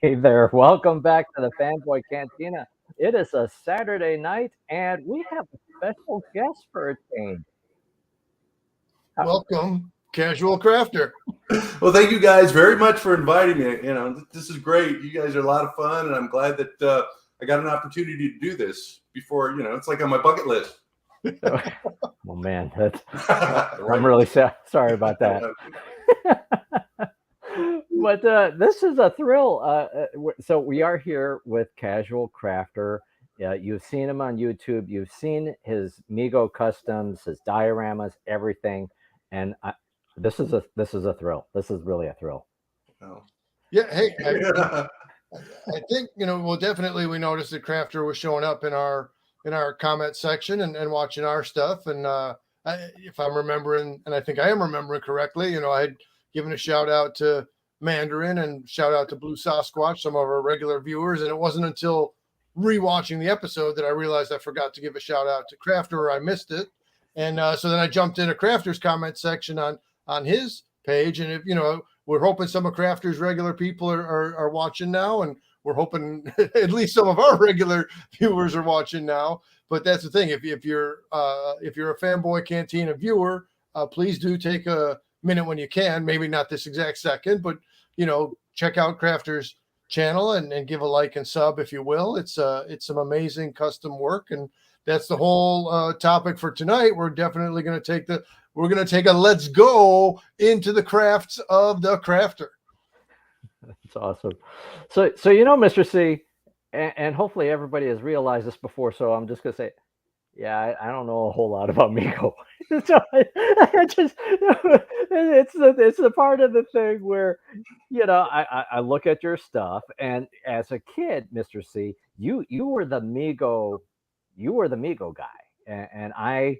Hey there, welcome back to the Fanboy Cantina. It is a Saturday night, and we have a special guest for a change. Welcome, Casual Crafter. Well, thank you guys very much for inviting me. This is great. You guys are a lot of fun, and I'm glad that I got an opportunity to do this before. It's like on my bucket list. Oh man, I'm really sorry about that. But this is a thrill. So we are here with Casual Crafter. You've seen him on YouTube. You've seen his Mego customs, his dioramas, everything, and this is a thrill. This is really a thrill. Oh. Yeah, hey, I think well, definitely we noticed that Crafter was showing up in our comment section and watching our stuff. And if I'm remembering, and I think I am remembering correctly, I had given a shout out to Mandarin and shout out to Blue Sasquatch, some of our regular viewers. And it wasn't until rewatching the episode that I realized I forgot to give a shout out to Crafter, or I missed it. And so then I jumped into Crafter's comment section on his page. And if we're hoping some of Crafter's regular people are watching now, and we're hoping at least some of our regular viewers are watching now. But that's the thing. If you're a Fanboy Cantina viewer, please do take a minute when you can. Maybe not this exact second, but check out Crafter's channel and give a like and sub if you will. It's some amazing custom work, and that's the whole topic for tonight. We're definitely going to take a let's go into the crafts of the crafter. That's awesome. So Mr. C, and hopefully everybody has realized this before. So I'm just gonna say, yeah, I don't know a whole lot about Mego. So I just it's the part of the thing where I look at your stuff, and as a kid, Mr. C, you were the Mego guy, and I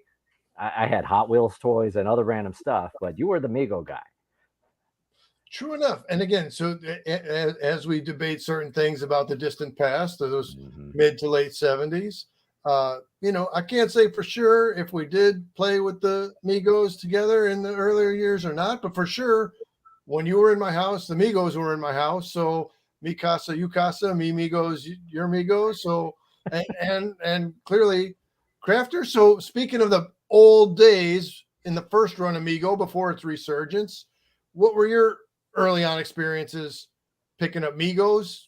had Hot Wheels toys and other random stuff, but you were the Mego guy. True enough. And again, so as we debate certain things about the distant past, or those mid to late 70s, I can't say for sure if we did play with the Migos together in the earlier years or not, but for sure, when you were in my house, the Migos were in my house. So mi casa, you casa, me Migos, your Migos. So, and clearly Crafter. So speaking of the old days in the first run of Mego before its resurgence, what were your early on experiences picking up Migos?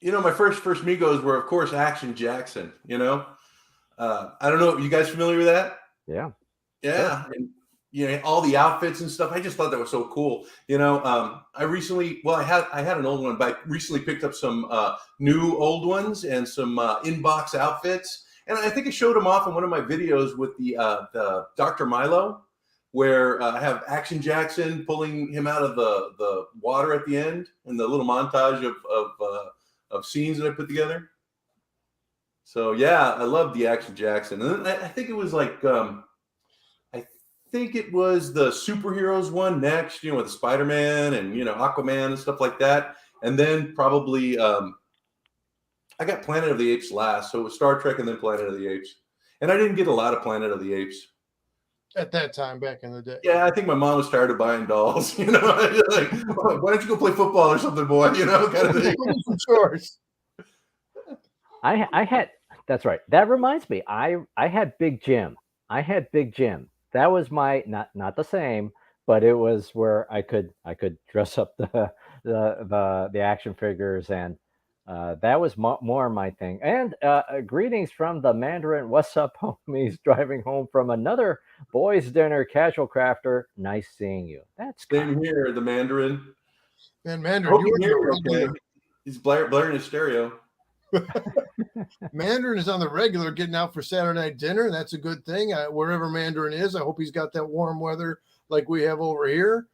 My first Migos were, of course, Action Jackson. I don't know. You guys familiar with that? Yeah. Yeah. Sure. And, all the outfits and stuff. I just thought that was so cool. I recently, I had an old one, but I recently picked up some new old ones and some in-box outfits. And I think I showed them off in one of my videos with the Dr. Milo, where I have Action Jackson pulling him out of the water at the end, and the little montage of scenes that I put together. So yeah, I love the Action Jackson. And then I think it was like I think it was the superheroes one next, with Spider-Man and Aquaman and stuff like that. And then probably I got Planet of the Apes last. So it was Star Trek and then Planet of the Apes. And I didn't get a lot of Planet of the Apes at that time back in the day. Yeah, I think my mom was tired of buying dolls. Like, why don't you go play football or something, boy? Kind of thing. Some chores. I had. That's right. That reminds me. I had Big Jim. That was my not the same, but it was where I could dress up the action figures, and that was more my thing. And greetings from the Mandarin. What's up, homies? Driving home from another boys' dinner. Casual Crafter. Nice seeing you. That's same here. The Mandarin. Man, Mandarin, okay. He's blaring his stereo. Mandarin is on the regular, getting out for Saturday night dinner. That's a good thing. Wherever Mandarin is, I hope he's got that warm weather like we have over here.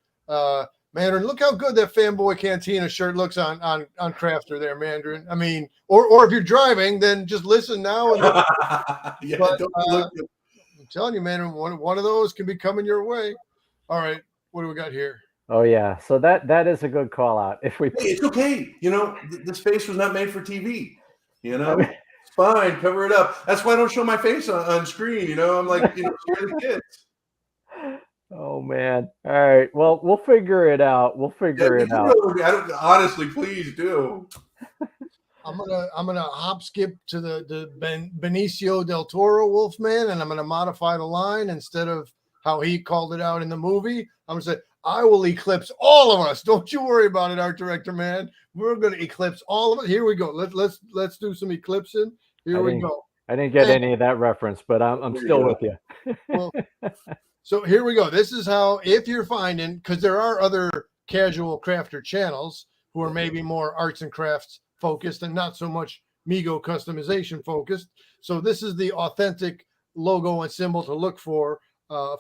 Mandarin, look how good that Fanboy Cantina shirt looks on Crafter there, Mandarin. I mean, or if you're driving, then just listen now. And yeah, but, I'm telling you, Mandarin, one of those can be coming your way. All right, what do we got here? Oh yeah, so that is a good call out. If we, it's okay. This face was not made for TV. It's fine. Cover it up. That's why I don't show my face on screen. I'm like, scare the kids. Oh man. All right. Well, we'll figure it out. We'll Yeah, figure you it can out. go, honestly, please do. I'm gonna hop skip to the Benicio del Toro Wolfman, and I'm gonna modify the line instead of how he called it out in the movie. I'm gonna say, I will eclipse all of us. Don't you worry about it, art director man. We're gonna eclipse all of it. Here we go. Let's do some eclipsing. Here we go. I didn't get And, any of that reference, but I'm There you still go. with you. well, so here we go. This is how, if you're finding, because there are other casual crafter channels who are maybe more arts and crafts focused and not so much Mego customization focused. So this is the authentic logo and symbol to look for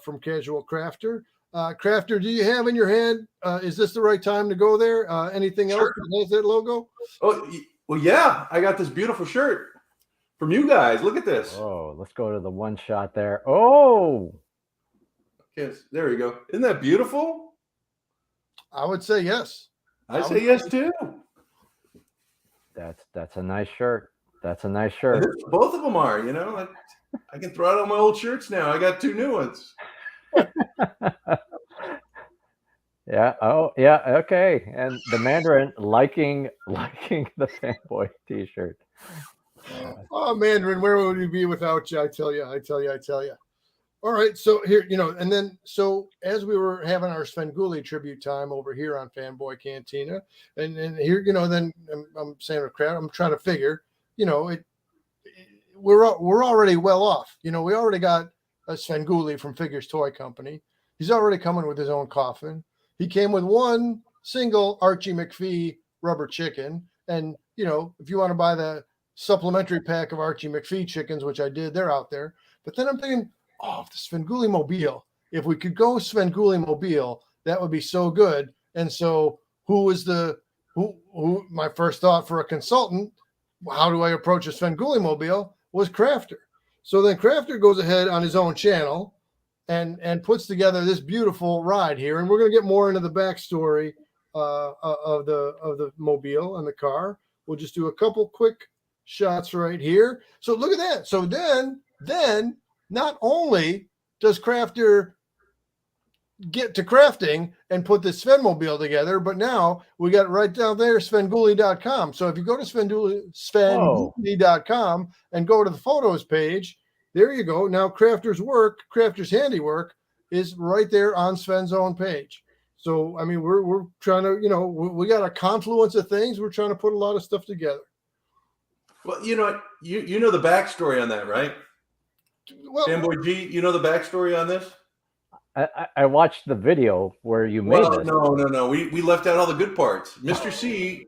from Casual Crafter. Crafter, do you have in your hand? Is this the right time to go there? Anything else Sure. that has that logo? Oh, well, yeah. I got this beautiful shirt from you guys. Look at this. Oh, let's go to the one shot there. Oh, Yes, there you go. Isn't that beautiful? I would say yes. I say yes too. that's a nice shirt. That's a nice And shirt. both of them are. I can throw out all my old shirts now. I got 2 new ones. Yeah. Oh, yeah. Okay. And the Mandarin liking the fanboy T-shirt. Oh, Mandarin, where would we be without you? I tell you. All right, so here, and then so as we were having our Svengoolie tribute time over here on Fanboy Cantina, and here, then I'm saying a crowd, I'm trying to figure, we're already well off. We already got a Svengoolie from Figures Toy Company. He's already coming with his own coffin. He came with one single Archie McPhee rubber chicken, and if you want to buy the supplementary pack of Archie McPhee chickens, which I did, they're out there. But then I'm thinking, oh, the Svengoolie Mobile. If we could go Svengoolie Mobile, that would be so good. And so who my first thought for a consultant, how do I approach a Svengoolie Mobile, was Crafter. So then Crafter goes ahead on his own channel and puts together this beautiful ride here. And we're going to get more into the backstory of the Mobile and the car. We'll just do a couple quick shots right here. So look at that. So then not only does Crafter get to crafting and put the Svenmobile together, but now we got right down there, Svengoolie.com. So if you go to Svengoolie.com and go to the photos page, there you go. Now Crafter's handiwork is right there on Sven's own page. So, I mean, we're trying to, we got a confluence of things. We're trying to put a lot of stuff together. Well, you know the backstory on that, right? Well, Fanboy G, you know the backstory on this? I watched the video where you made this. No. We left out all the good parts. Mr. C,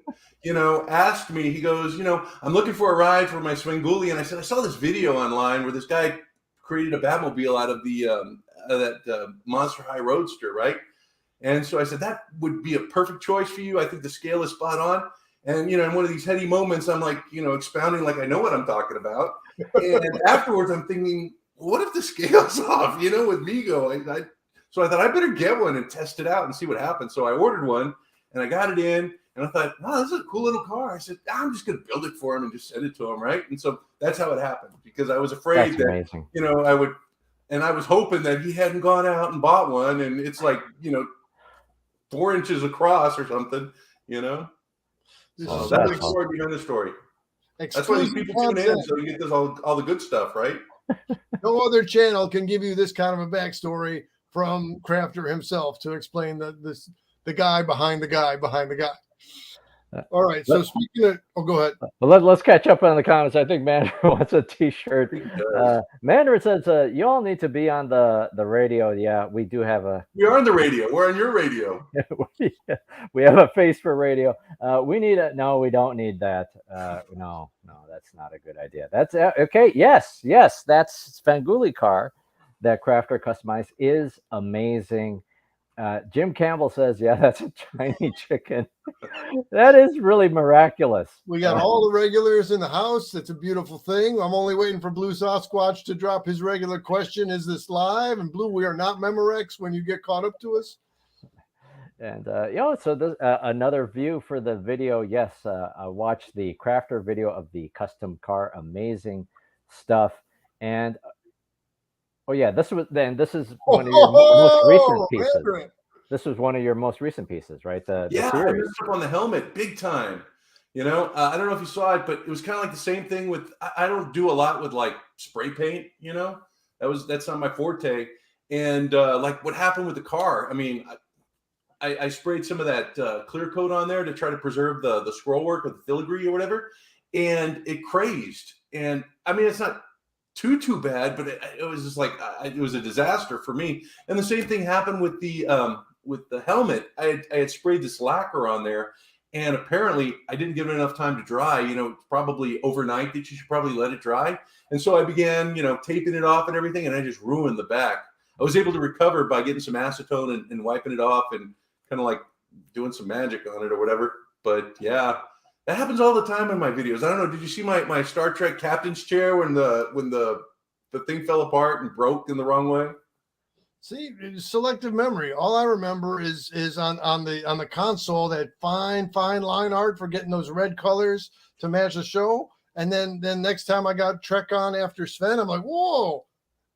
asked me, he goes, I'm looking for a ride for my Svengoolie. And I said, I saw this video online where this guy created a Batmobile out of that Monster High Roadster, right? And so I said, that would be a perfect choice for you. I think the scale is spot on. And, in one of these heady moments, I'm like, expounding like I know what I'm talking about. And afterwards, I'm thinking, what if the scale's off, with Mego? So I thought I better get one and test it out and see what happens. So I ordered one and I got it in and I thought, oh, this is a cool little car. I said, I'm just going to build it for him and just send it to him, right? And so that's how it happened, because I was afraid that, amazing. I would, and I was hoping that he hadn't gone out and bought one and it's like, 4 inches across or something, So that's the story behind the story. That's why these people tune in, so you get this all the good stuff, right? No other channel can give you this kind of a backstory from Crafter himself to explain the guy behind the guy behind the guy. All right. So speaking of, go ahead. Well, let's catch up on the comments. I think Mandarin wants a T-shirt. Mandarin says, "You all need to be on the radio." Yeah, we do have a. We are on the radio. We're on your radio. We have a face for radio. We need a. No, we don't need that. No, that's not a good idea. That's okay. Yes, that's Svengoolie car that Crafter customized is amazing. Jim Campbell says, yeah, that's a tiny chicken. That is really miraculous. We got all the regulars in the house. It's a beautiful thing. I'm only waiting for Blue Sasquatch to drop his regular question. Is this live? And Blue, we are not Memorex when you get caught up to us. And, so this, another view for the video. Yes, I watched the Crafter video of the custom car. Amazing stuff. And Oh yeah, this is one of your most recent pieces. Mandarin. This was one of your most recent pieces, right? The Yeah, I series. messed up on the helmet big time. You know, I don't know if you saw it, but it was kind of like the same thing with. I don't do a lot with like spray paint. You know, that's not my forte. And like what happened with the car? I mean, I sprayed some of that clear coat on there to try to preserve the scroll work or the filigree or whatever, and it crazed. And I mean, it's not too bad, but it was just like it was a disaster for me. And the same thing happened with the helmet. I had sprayed this lacquer on there, and apparently I didn't give it enough time to dry. You know, it's probably overnight that you should probably let it dry. And so I began, taping it off and everything, and I just ruined the back. I was able to recover by getting some acetone and wiping it off and kind of like doing some magic on it or whatever. But yeah, that happens all the time in my videos. I don't know. Did you see my Star Trek captain's chair when the thing fell apart and broke in the wrong way? See, selective memory. All I remember is on the console that fine line art for getting those red colors to match the show. And then next time I got Trek on after Sven, I'm like, whoa,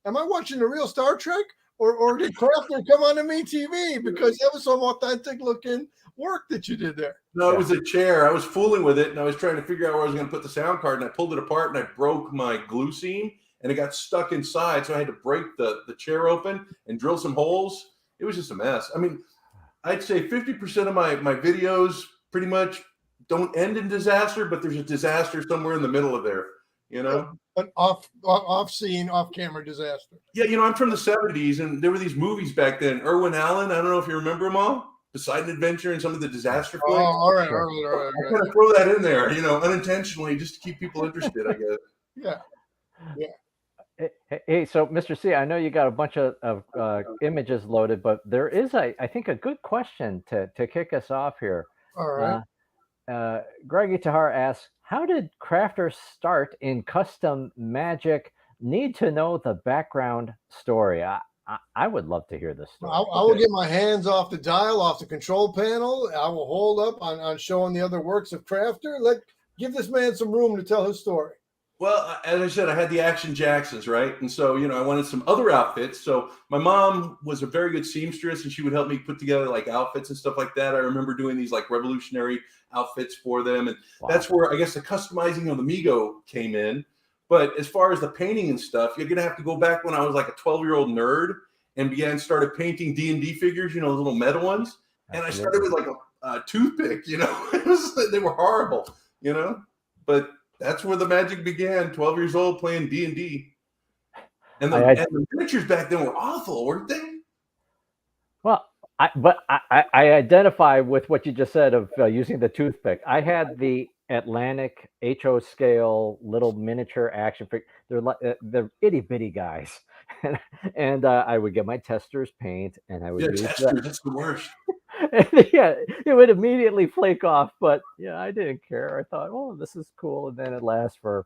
am I watching the real Star Trek? Or did Crafter come on to me TV? Because that was some authentic looking work that you did there. No, it was a chair. I was fooling with it, and I was trying to figure out where I was going to put the sound card, and I pulled it apart, and I broke my glue seam, and it got stuck inside, so I had to break the chair open and drill some holes. It was just a mess. I mean, I'd say 50% of my videos pretty much don't end in disaster, but there's a disaster somewhere in the middle of there, you know? But off scene, off camera disaster. Yeah, I'm from the 70s, and there were these movies back then. Irwin Allen, I don't know if you remember them all. Poseidon Adventure and some of the disaster flicks. Oh, all right. I kind of throw that in there, unintentionally, just to keep people interested, I guess. Yeah. Hey, so Mr. C, I know you got a bunch of images loaded, but there is, I think, a good question to kick us off here. All right. Greggy Tahar asks, how did crafters start in custom magic? Need to know the background story. I would love to hear this story. I will get my hands off the dial, off the control panel. I will hold up on showing the other works of Crafter. Give this man some room to tell his story. Well, as I said, I had the Action Jacksons, right? And so, I wanted some other outfits. So my mom was a very good seamstress, and she would help me put together like outfits and stuff like that. I remember doing these like revolutionary outfits for them. And that's where I guess the customizing of the Mego came in. But as far as the painting and stuff, you're going to have to go back when I was like a 12-year-old nerd and started painting D&D figures, the little metal ones. And I started with like a toothpick, they were horrible, but that's where the magic began. 12 years old playing D&D. And the miniatures back then were awful, weren't they? Well, I identify with what you just said of using the toothpick. I had the Atlantic HO scale little miniature action figure. They're itty bitty guys, and I would get my tester's paint and I would use testers. That's the worst. Yeah, it would immediately flake off, but I didn't care. I thought, oh, this is cool, and then it lasts for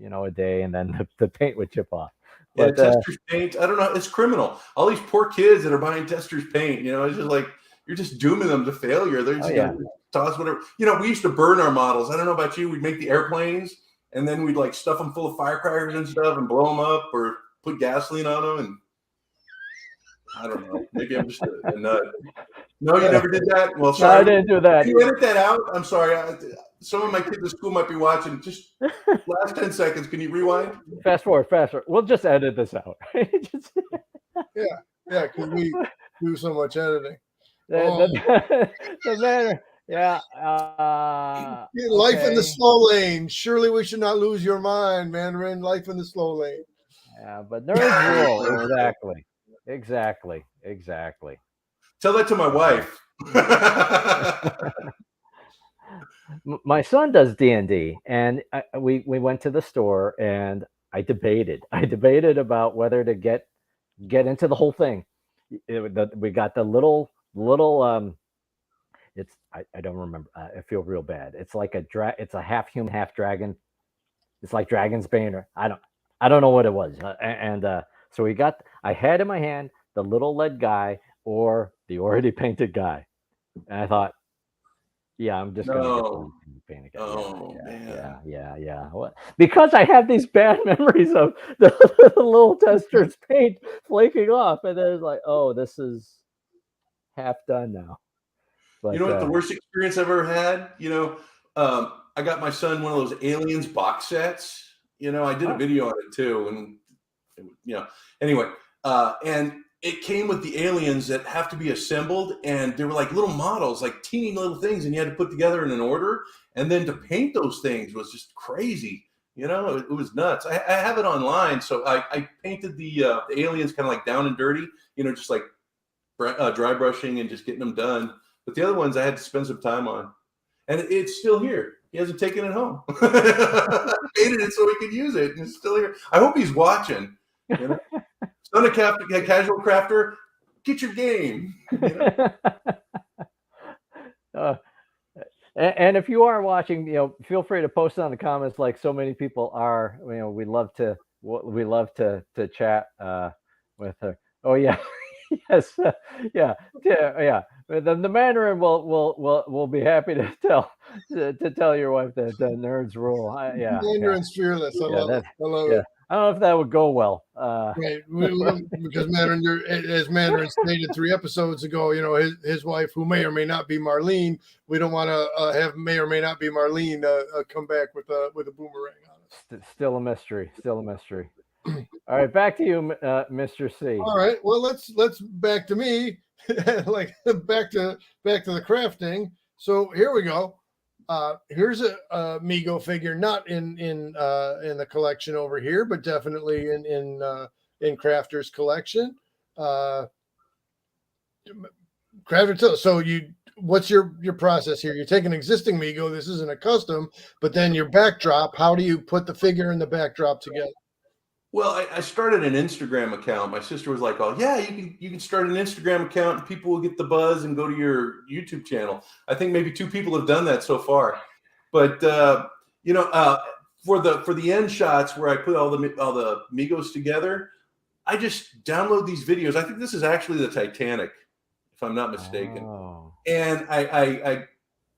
a day, and then the paint would chip off. Yeah, tester's paint. I don't know. It's criminal. All these poor kids that are buying tester's paint. It's just like you're just dooming them to failure. They're just gonna toss whatever. We used to burn our models. I don't know about you. We'd make the airplanes, and then we'd like stuff them full of firecrackers and stuff, and blow them up, or put gasoline on them. And I don't know. Maybe I'm just a nut. No, you never did that? Well, sorry. No, I didn't do that. Can you edit that out? I'm sorry. Some of my kids at school might be watching. Just last 10 seconds. Can you rewind? Fast forward. We'll just edit this out. Yeah, because we do so much editing. The manner. Yeah. Life in the slow lane. Surely we should not lose your mind, Mandarin. Life in the slow lane. Yeah, but nerds rule. Exactly. Tell that to my wife. My son does D&D, and we went to the store, and I debated about whether to get into the whole thing. We got the little it's I don't remember. I feel real bad. It's like it's a half human, half dragon. It's like Dragon's Bane, or I don't know what it was. So I had in my hand the little lead guy or the already painted guy, and I thought, yeah, I'm just going to paint again. Oh man. Yeah. What? Because I have these bad memories of the little tester's paint flaking off, and then it's like, oh, this is half done now. You But know what the worst experience I've ever had? I got my son one of those Aliens box sets. I did a Oh. video on it too, and anyway, and it came with the aliens that have to be assembled, and they were like little models, like teeny little things, and you had to put together in an order, and then to paint those things was just crazy. It was nuts. I have it online, so I painted the aliens kind of like down and dirty, just like dry brushing and just getting them done. But the other ones I had to spend some time on, and it's still here. He hasn't taken it home. Painted it so he could use it, and it's still here. I hope he's watching. Son of Casual Crafter, get your game. And if you are watching, feel free to post it on the comments, like so many people are. We love to chat with her. Oh yeah, yes, yeah. The Mandarin will be happy to tell your wife that the nerds rule. Mandarin's fearless. I love it. Yeah. I don't know if that would go well. Right, because Mandarin, as Mandarin stated 3 episodes ago, his wife, who may or may not be Marlene, we don't want to have may or may not be Marlene come back with a boomerang on it. Still a mystery. All right, back to you, Mr. C. All right, well let's back to me, like back to the crafting. So here we go. Here's a Mego figure, not in the collection over here, but definitely in Crafter's collection. Crafter, so what's your process here? You take an existing Mego. This isn't a custom, but then your backdrop. How do you put the figure and the backdrop together? Well, I started an Instagram account. My sister was like, "Oh yeah, you can start an Instagram account, and people will get the buzz and go to your YouTube channel." I think maybe 2 people have done that so far. But for the end shots where I put all the Migos together, I just download these videos. I think this is actually the Titanic, if I'm not mistaken. Oh. And I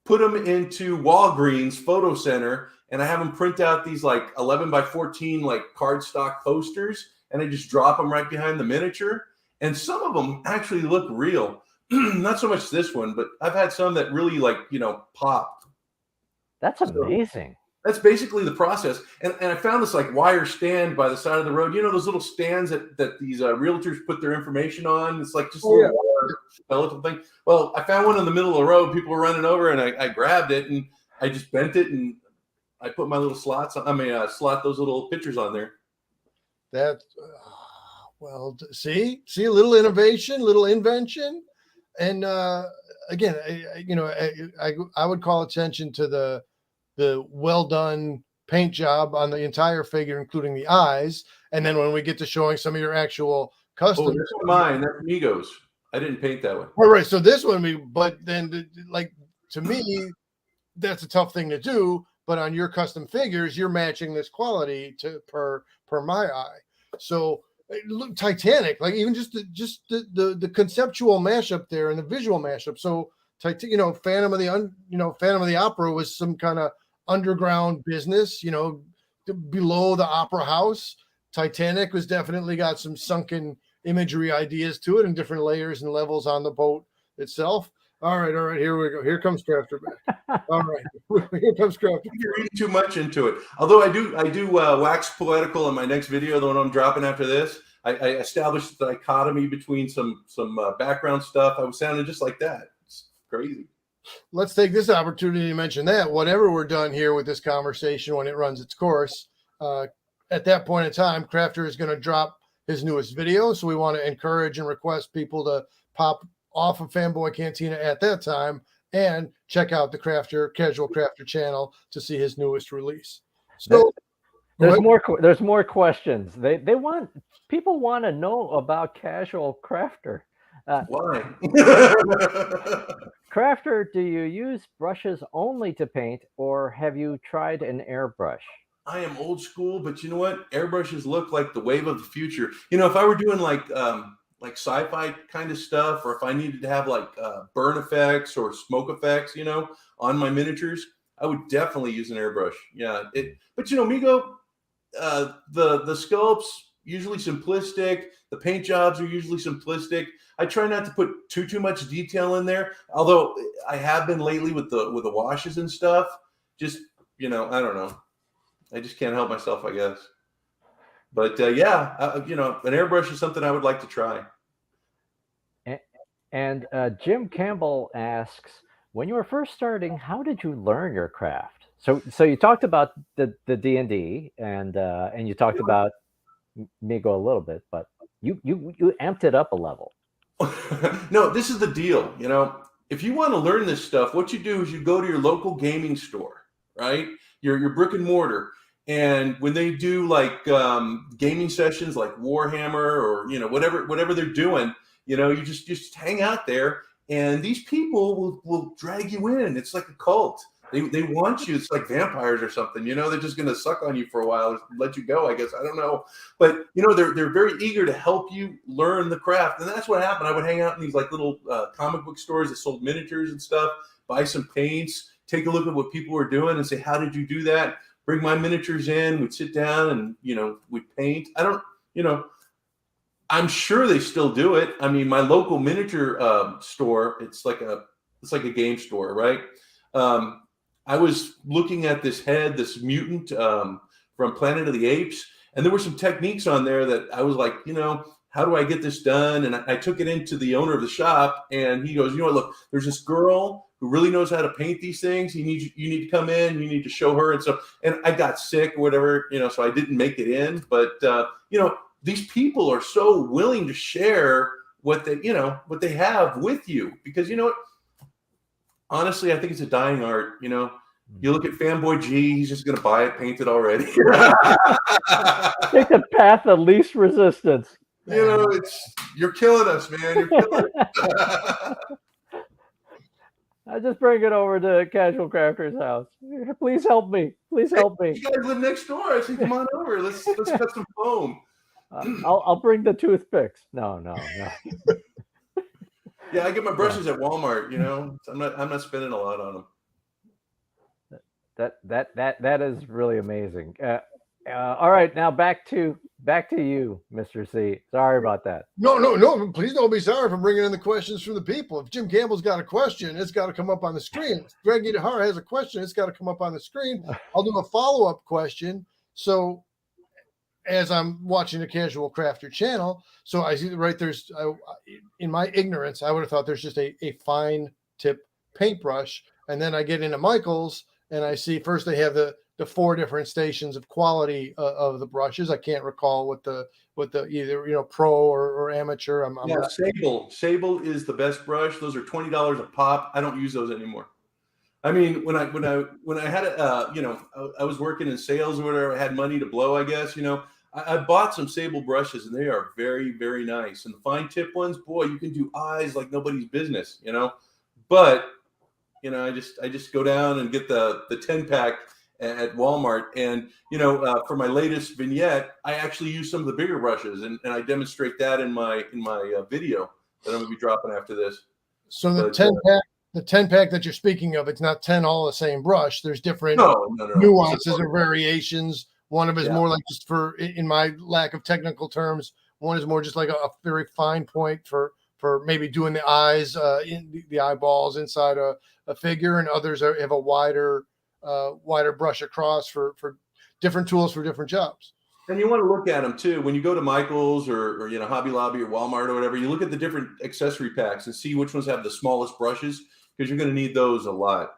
put them into Walgreens Photo Center. And I have them print out these like 11 by 14 like cardstock posters, and I just drop them right behind the miniature. And some of them actually look real. Not so much this one, but I've had some that really popped. That's amazing. So that's basically the process. And I found this like wire stand by the side of the road. Those little stands that these realtors put their information on. It's like just a little skeleton thing. Well, I found one in the middle of the road. People were running over, and I grabbed it, and I just bent it, and I put my little slots. Slot those little pictures on there. That well, see a little innovation, little invention, and again, I would call attention to the well done paint job on the entire figure, including the eyes. And then when we get to showing some of your actual custom, that's mine. That's Migos. I didn't paint that one. All right, so this one, but then to me, that's a tough thing to do. But on your custom figures, you're matching this quality per my eye. So look, Titanic, like even just the conceptual mashup there and the visual mashup. So Phantom of the Opera was some kind of underground business, below the opera house. Titanic was definitely got some sunken imagery ideas to it and different layers and levels on the boat itself. All right. Here we go. Here comes Crafter back. All right, here comes Crafter. You're reading too much into it. Although I do wax poetical in my next video, the one I'm dropping after this. I established the dichotomy between some background stuff. I was sounding just like that. It's crazy. Let's take this opportunity to mention that whatever we're done here with this conversation, when it runs its course, at that point in time, Crafter is going to drop his newest video. So we want to encourage and request people to pop off of Fanboy Cantina at that time and check out the Casual Crafter channel to see his newest release. So there's more questions. People want to know about Casual Crafter. Why? Crafter, do you use brushes only to paint, or have you tried an airbrush? I am old school, but you know what? Airbrushes look like the wave of the future. If I were doing like sci-fi kind of stuff, or if I needed to have like burn effects or smoke effects, on my miniatures, I would definitely use an airbrush. Yeah. But you know, Mego, the sculpts usually simplistic. The paint jobs are usually simplistic. I try not to put too much detail in there. Although I have been lately with the washes and stuff. Just, you know, I don't know. I just can't help myself, I guess. But yeah, you know, an airbrush is something I would like to try. And Jim Campbell asks, when you were first starting, how did you learn your craft? So you talked about the D&D and you talked about Mego a little bit, but you amped it up a level. No, this is the deal. You know, if you want to learn this stuff, what you do is you go to your local gaming store, right? Your brick and mortar. And when they do like gaming sessions like Warhammer or, you know, whatever they're doing, you know, you just hang out there and these people will drag you in. It's like a cult. They want you. It's like vampires or something, you know, they're just going to suck on you for a while and let you go, I guess. I don't know. But, you know, they're very eager to help you learn the craft. And that's what happened. I would hang out in these like little comic book stores that sold miniatures and stuff, buy some paints, take a look at what people were doing and say, how did you do that? Bring my miniatures in. We'd sit down and, you know, we'd paint. I don't, you know, I'm sure they still do it. I mean, my local miniature store, it's like a game store, right? I was looking at this head, this mutant from Planet of the Apes, and there were some techniques on there that I was like, you know, how do I get this done? And I took it into the owner of the shop, and he goes, you know what, look, there's this girl who really knows how to paint these things. You need to come in, you need to show her and stuff. And I got sick or whatever, you know, so I didn't make it in. But you know, these people are so willing to share what they have with you, because you know what? Honestly, I think it's a dying art. You know, you look at Fanboy G, he's just going to buy it painted already. Take the path of least resistance. You know, you're killing us, man. You're killing us. I just bring it over to Casual Crafter's house. Please help me. Please help me. You guys live next door. I say, come on over. Let's cut some foam. I'll bring the toothpicks. No. Yeah, I get my brushes at Walmart. You know, I'm not spending a lot on them. That is really amazing. All right, now back to you, Mr. C. Sorry about that. No. Please don't be sorry for bringing in the questions from the people. If Jim Campbell's got a question, it's got to come up on the screen. If Greg Idahara has a question, it's got to come up on the screen. I'll do a follow-up question. So as I'm watching the Casual Crafter channel, so I see right there's, in my ignorance, I would have thought there's just a fine tip paintbrush. And then I get into Michael's and I see first they have the 4 different stations of quality of the brushes. I can't recall what the either, you know, pro or amateur. Sable is the best brush. Those are $20 a pop. I don't use those anymore. I mean, when I had you know, I was working in sales or whatever, I had money to blow, I guess, you know, I bought some Sable brushes and they are very, very nice. And the fine tip ones, boy, you can do eyes like nobody's business, you know. But you know, I just go down and get the 10-pack at Walmart, and you know, for my latest vignette, I actually use some of the bigger brushes, and I demonstrate that in my video that I'm gonna be dropping after this. So the 10-pack that you're speaking of, it's not 10 all the same brush. There's different nuances or variations. One of them is more like, just for, in my lack of technical terms, one is more just like a very fine point for maybe doing the eyes, in the eyeballs inside a figure, and others have a wider brush across for different tools for different jobs. And you want to look at them too. When you go to Michael's or you know, Hobby Lobby or Walmart or whatever, you look at the different accessory packs and see which ones have the smallest brushes, because you're going to need those a lot,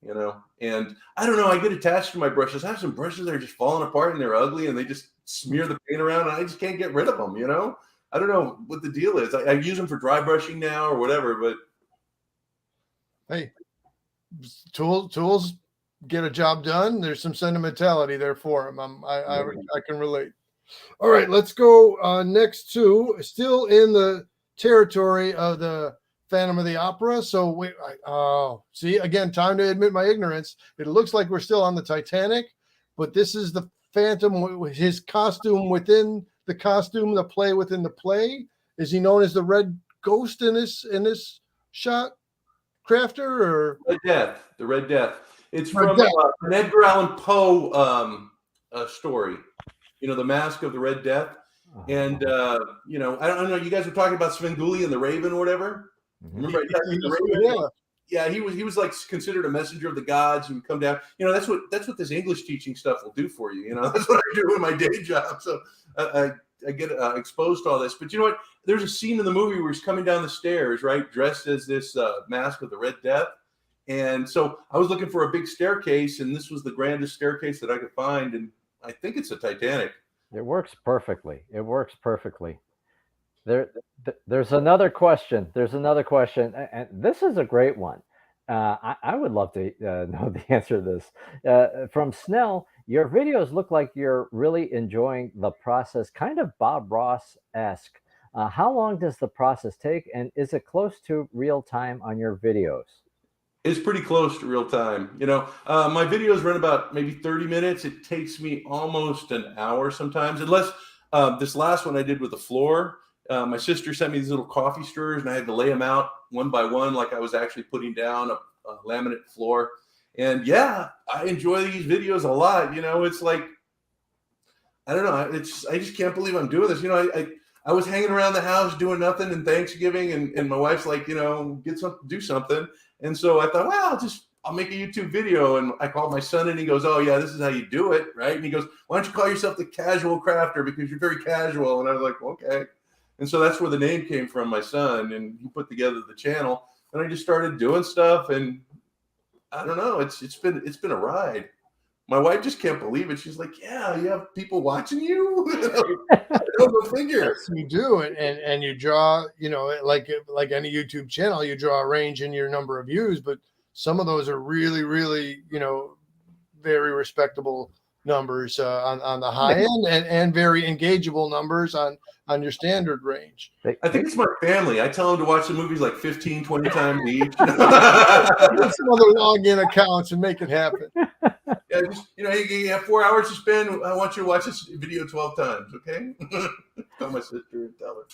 you know. And I don't know, I get attached to my brushes. I have some brushes that are just falling apart and they're ugly and they just smear the paint around and I just can't get rid of them, you know. I don't know what the deal is. I use them for dry brushing now or whatever, but hey, tools get a job done. There's some sentimentality there for them. I can relate. All right, let's go next to, still in the territory of the Phantom of the Opera. So see, again, time to admit my ignorance. It looks like we're still on the Titanic, but this is the Phantom with his costume within the costume, the play within the play. Is he known as the Red Ghost in this shot, Crafter, or the Red Death? It's Red from Death. an Edgar Allan Poe story. You know, The Mask of the Red Death. And you know, I don't know. You guys were talking about Svengoolie and the Raven or whatever. Remember I talked about the Raven? Yeah, he was like considered a messenger of the gods who would come down. You know, that's what this English teaching stuff will do for you. You know, that's what I do in my day job. So I get exposed to all this. But you know what? There's a scene in the movie where he's coming down the stairs, right, dressed as this Mask of the Red Death. And so I was looking for a big staircase, and this was the grandest staircase that I could find. And I think it's a Titanic. It works perfectly. It works perfectly. There's another question. There's another question, and this is a great one. I would love to know the answer to this. From Snell, your videos look like you're really enjoying the process, kind of Bob Ross-esque. How long does the process take, and is it close to real time on your videos? It's pretty close to real time. You know, my videos run about maybe 30 minutes. It takes me almost an hour sometimes, unless this last one I did with the floor. My sister sent me these little coffee stirrers, and I had to lay them out one by one, like I was actually putting down a laminate floor. And yeah, I enjoy these videos a lot. You know, it's like, I don't know. I just can't believe I'm doing this. You know, I was hanging around the house doing nothing in Thanksgiving, and my wife's like, you know, do something. And so I thought, well, I'll make a YouTube video. And I called my son, and he goes, oh yeah, this is how you do it, right? And he goes, why don't you call yourself the Casual Crafter, because you're very casual. And I was like, okay. And so that's where the name came from, my son, and he put together the channel, and I just started doing stuff. And I don't know, it's been a ride. My wife just can't believe it. She's like, yeah, you have people watching you. Go figure. Yes, you do, and you draw, you know, like any YouTube channel, you draw a range in your number of views, but some of those are really, really, you know, very respectable numbers on the high end, and very engageable numbers on your standard range. I think it's my family. I tell them to watch the movies like 15, 20 times each. Get some other login accounts and make it happen. Yeah, just, you know, you have 4 hours to spend. I want you to watch this video 12 times, okay? Tell my sister and tell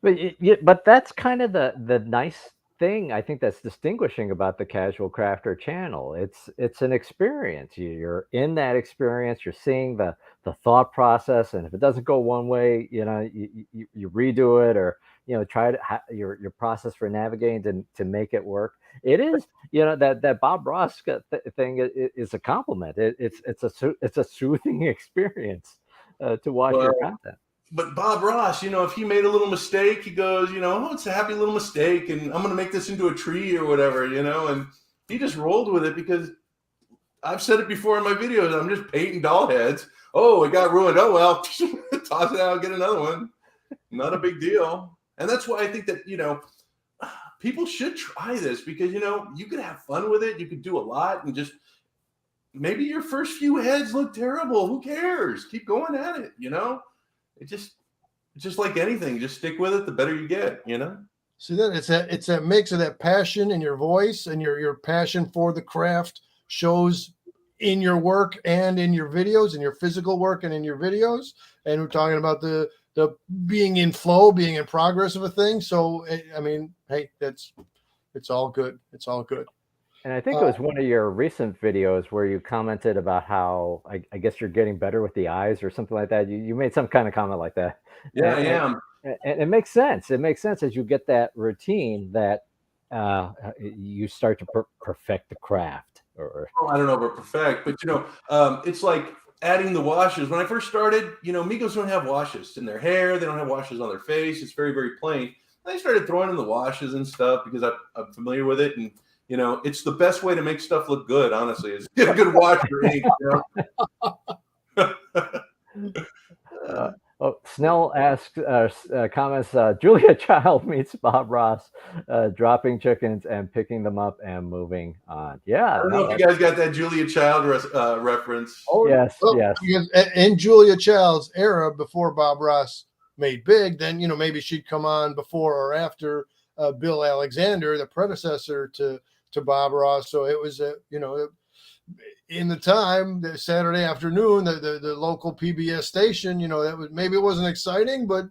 her. But that's kind of the nice thing I think that's distinguishing about the Casual Crafter channel. It's an experience. You're in that experience. You're seeing the thought process, and if it doesn't go one way, you know, you redo it, or you know, try to your process for navigating to make it work. It is, you know, that Bob Ross thing is a compliment. It's a soothing experience to watch your content. But Bob Ross, you know, if he made a little mistake, he goes, you know, oh, it's a happy little mistake, and I'm going to make this into a tree or whatever, you know, and he just rolled with it, because I've said it before in my videos. I'm just painting doll heads. Oh, it got ruined. Oh, well, toss it out, get another one. Not a big deal. And that's why I think that, you know, people should try this, because, you know, you could have fun with it. You could do a lot, and just maybe your first few heads look terrible. Who cares? Keep going at it, you know? It's just like anything. Just stick with it. The better you get, you know? See that it's a mix of that passion in your voice, and your passion for the craft shows in your work and in your videos, in your physical work and in your videos. And we're talking about the being in flow, being in progress of a thing. So I mean, hey, it's all good. It's all good. And I think it was one of your recent videos where you commented about how I guess you're getting better with the eyes or something like that. You made some kind of comment like that. Yeah, I am. And it makes sense. It makes sense as you get that routine that you start to perfect the craft. Or I don't know about perfect, but you know, it's like adding the washes. When I first started, you know, Migos don't have washes in their hair. They don't have washes on their face. It's very, very plain. I started throwing in the washes and stuff because I'm familiar with it. And, you know, it's the best way to make stuff look good, honestly, is get a good wash for ink, you know? Snell asks, comments, Julia Child meets Bob Ross, dropping chickens and picking them up and moving on. Yeah. I don't know if you guys got that Julia Child reference. Oh, yes, well, yes. Because in Julia Child's era, before Bob Ross made big, then, you know, maybe she'd come on before or after Bill Alexander, the predecessor to Bob Ross. So it was, you know, in the time, the Saturday afternoon, the local PBS station, you know, that was, maybe it wasn't exciting, but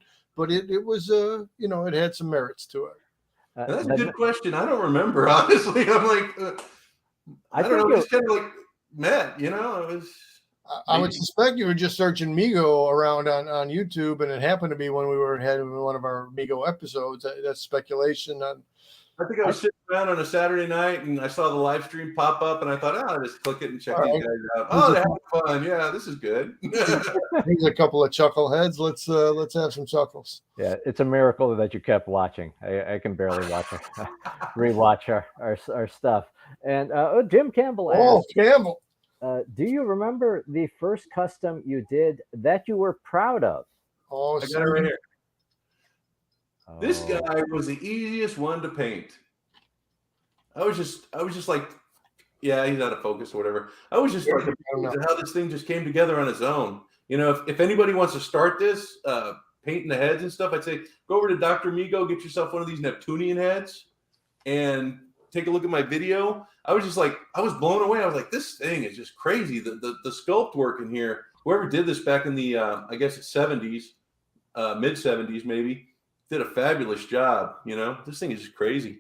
it was, you know, it had some merits to it. That's a good question. I don't remember, honestly. I'm like, I don't know, just kind of like met, you know, it was. I would suspect you were just searching Mego around on YouTube, and it happened to be when we were having one of our Mego episodes. That's speculation. I think I was sitting around on a Saturday night, and I saw the live stream pop up, and I thought, oh, I'll just click it and check these guys out. Oh, they're having fun. Yeah, this is good. Here's a couple of chuckleheads. Let's have some chuckles. Yeah, it's a miracle that you kept watching. I can barely watch it. Rewatch our stuff. And Jim Campbell asked, oh, Campbell. Do you remember the first custom you did that you were proud of? Oh, I got it right here. Oh. This guy was the easiest one to paint. I was just like, yeah, he's out of focus or whatever. I was just like, how this thing just came together on its own. You know, if anybody wants to start this, painting the heads and stuff, I'd say go over to Dr. Mego, get yourself one of these Neptunian heads, and take a look at my video. I was just like, I was blown away. I was like, this thing is just crazy. The sculpt work in here. Whoever did this back in the I guess 70s, mid 70s maybe, did a fabulous job. You know, this thing is just crazy.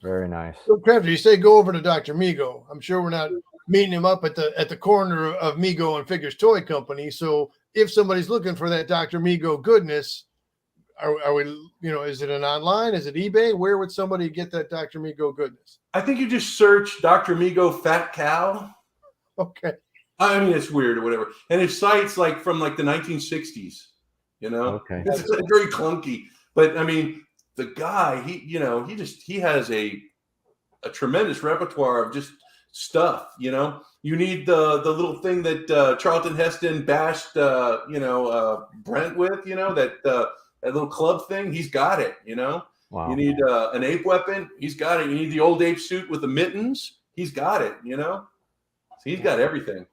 Very nice. So, Crafter, you say go over to Dr. Mego. I'm sure we're not meeting him up at the corner of Mego and Figures Toy Company. So, if somebody's looking for that Dr. Mego goodness, are we? You know, is it an online? Is it eBay? Where would somebody get that Dr. Mego goodness? I think you just search Dr. Mego Fat Cow. Okay. I mean, it's weird or whatever. And his site's like from like the 1960s. You know, okay, it's very clunky. But I mean, the guy, he has a tremendous repertoire of just stuff. You know, you need the little thing that Charlton Heston bashed Brent with. You know, that little club thing. He's got it. You know, wow. You need an ape weapon. He's got it. You need the old ape suit with the mittens. He's got it. You know, so he's got everything.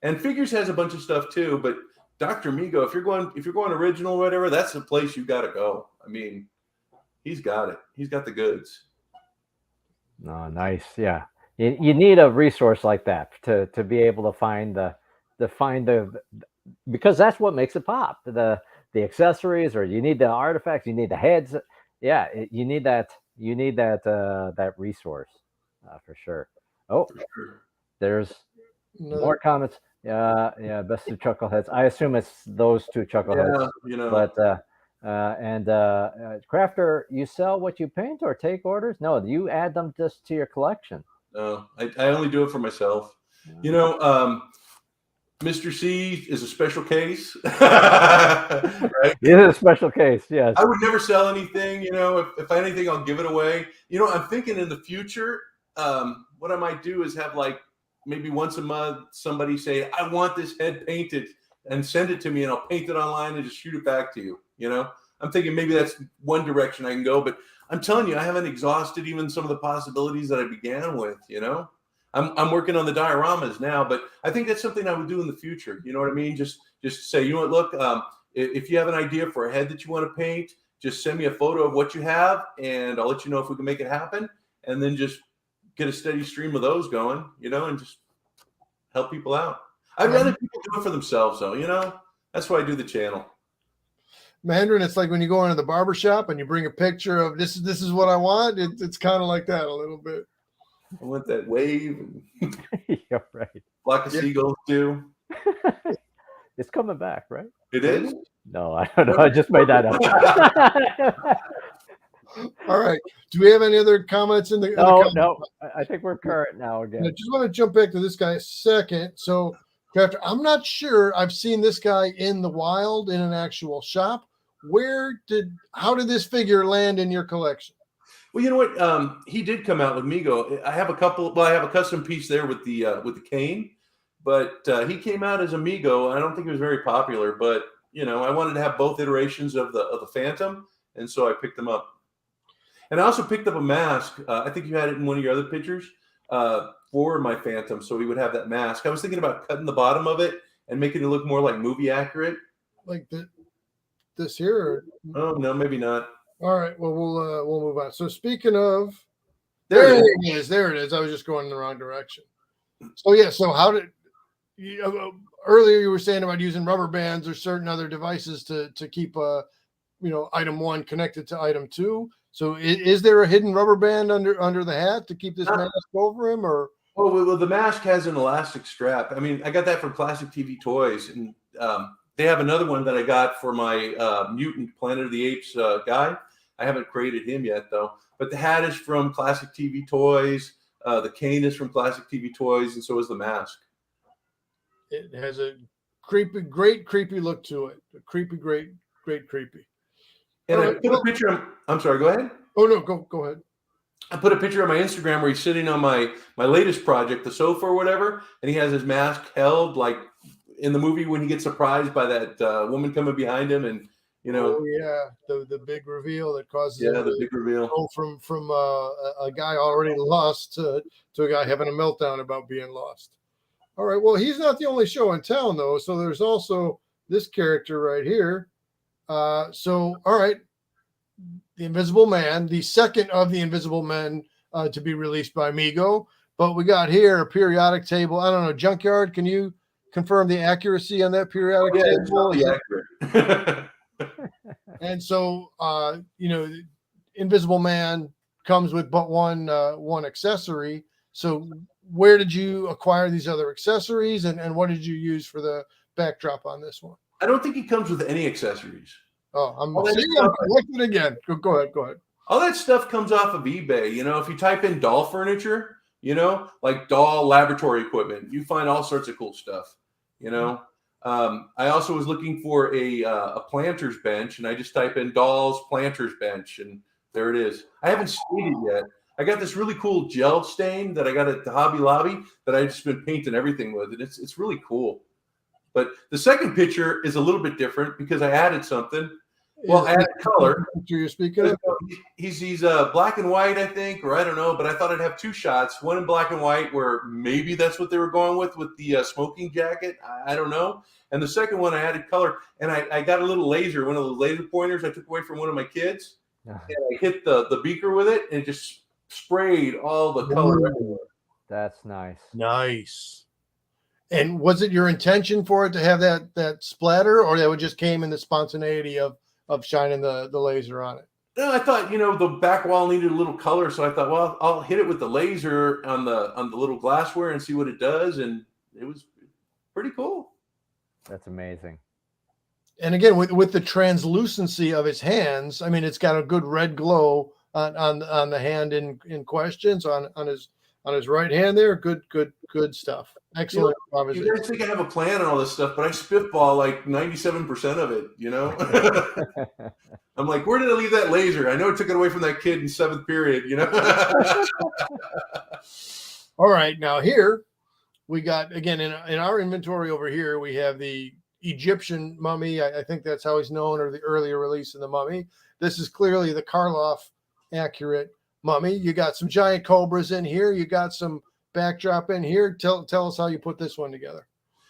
And Figures has a bunch of stuff too, but Dr. Mego, if you're going original or whatever, that's the place you got to go. I mean, he's got it. He's got the goods. Oh, nice. Yeah, you need a resource like that to be able to find the because that's what makes it pop. The accessories, or you need the artifacts, you need the heads. Yeah, you need that. You need that resource for sure. Oh, there's more comments. Yeah, best two chuckleheads. I assume it's those two chuckleheads. Yeah, you know. But Crafter, you sell what you paint or take orders? No, you add them just to your collection. No, I only do it for myself. You know, Mr. C is a special case. Right? It is a special case, yes. I would never sell anything. You know, if anything, I'll give it away. You know, I'm thinking in the future, what I might do is have like maybe once a month somebody say, I want this head painted, and send it to me, and I'll paint it online and just shoot it back to you. You know, I'm thinking maybe that's one direction I can go, but I'm telling you, I haven't exhausted even some of the possibilities that I began with. You know, I'm working on the dioramas now, but I think that's something I would do in the future. You know what I mean? Just say, you know what, look, if you have an idea for a head that you want to paint, just send me a photo of what you have, and I'll let you know if we can make it happen, and then just get a steady stream of those going, you know, and just help people out. I'd rather people do it for themselves, though, you know. That's why I do the channel. Mandarin, it's like when you go into the barbershop and you bring a picture of this is what I want. It's kind of like that a little bit. I want that wave. Yeah, right. Flock of seagulls too. It's coming back, right? It is? No, I don't know. I just made that up. All right. Do we have any other comments in the? No. I think we're current now again. I just want to jump back to this guy a second. So, Crafter, I'm not sure I've seen this guy in the wild in an actual shop. How did this figure land in your collection? Well, you know what? He did come out with Mego. I have a couple. Well, I have a custom piece there with the cane, but he came out as a Mego. I don't think it was very popular, but you know, I wanted to have both iterations of the Phantom, and so I picked them up. And I also picked up a mask. I think you had it in one of your other pictures for my Phantom, so we would have that mask. I was thinking about cutting the bottom of it and making it look more like movie accurate. Like this here? Oh no, maybe not. All right. Well, we'll move on. So speaking of, there it is. There it is. I was just going in the wrong direction. So yeah. So how did earlier you were saying about using rubber bands or certain other devices to keep item one connected to item two? So is there a hidden rubber band under the hat to keep this mask over him, or? Oh, well, the mask has an elastic strap. I mean, I got that from Classic TV Toys, and they have another one that I got for my Mutant Planet of the Apes guy. I haven't created him yet, though. But the hat is from Classic TV Toys. The cane is from Classic TV Toys, and so is the mask. It has a great creepy look to it. A creepy, great creepy. And I put a picture of, I'm sorry, go ahead. Oh, no, go ahead. I put a picture on my Instagram where he's sitting on my latest project, the sofa or whatever, and he has his mask held like in the movie when he gets surprised by that woman coming behind him, and Oh yeah, the big reveal that causes the big reveal. Go from a guy already lost to a guy having a meltdown about being lost. All right, well, he's not the only show in town though, so there's also this character right here. So all right, the Invisible Man, the second of the Invisible Men to be released by Mego. But we got here a periodic table. I don't know, Junkyard, can you confirm the accuracy on that periodic table? It's totally accurate. And so, Invisible Man comes with but one accessory. So where did you acquire these other accessories, and what did you use for the backdrop on this one? I don't think he comes with any accessories. Oh, I'm collecting again. Go ahead. All that stuff comes off of eBay. If you type in doll furniture, like doll laboratory equipment, you find all sorts of cool stuff. I also was looking for a planter's bench, and I just type in dolls planter's bench, and there it is. I haven't stained it yet. I got this really cool gel stain that I got at the Hobby Lobby that I've just been painting everything with, and it's really cool. But the second picture is a little bit different because I added something. Well, I added color. You're speaking of? He's black and white, I think, or I don't know, but I thought I'd have two shots, one in black and white, where maybe that's what they were going with the smoking jacket. I don't know. And the second one, I added color, and I got a little laser, one of those laser pointers I took away from one of my kids, and I hit the beaker with it, and it just sprayed all the color everywhere. That's nice. Nice. And was it your intention for it to have that splatter, or that it just came in the spontaneity of shining the laser on it? No, I thought, the back wall needed a little color, so I thought, well, I'll hit it with the laser on the little glassware and see what it does, and it was pretty cool. That's amazing. And again, with the translucency of his hands, I mean, it's got a good red glow on the hand in question. So on his right hand there, good stuff. Excellent. You guys think I have a plan on all this stuff, but I spitball like 97% of it, I'm like, where did I leave that laser? I know I took it away from that kid in 7th period, All right, now here we got, again, in our inventory over here, we have the Egyptian mummy. I think that's how he's known, or the earlier release of the mummy. This is clearly the Karloff accurate mummy. You got some giant cobras in here. You got some backdrop in here. Tell us how you put this one together.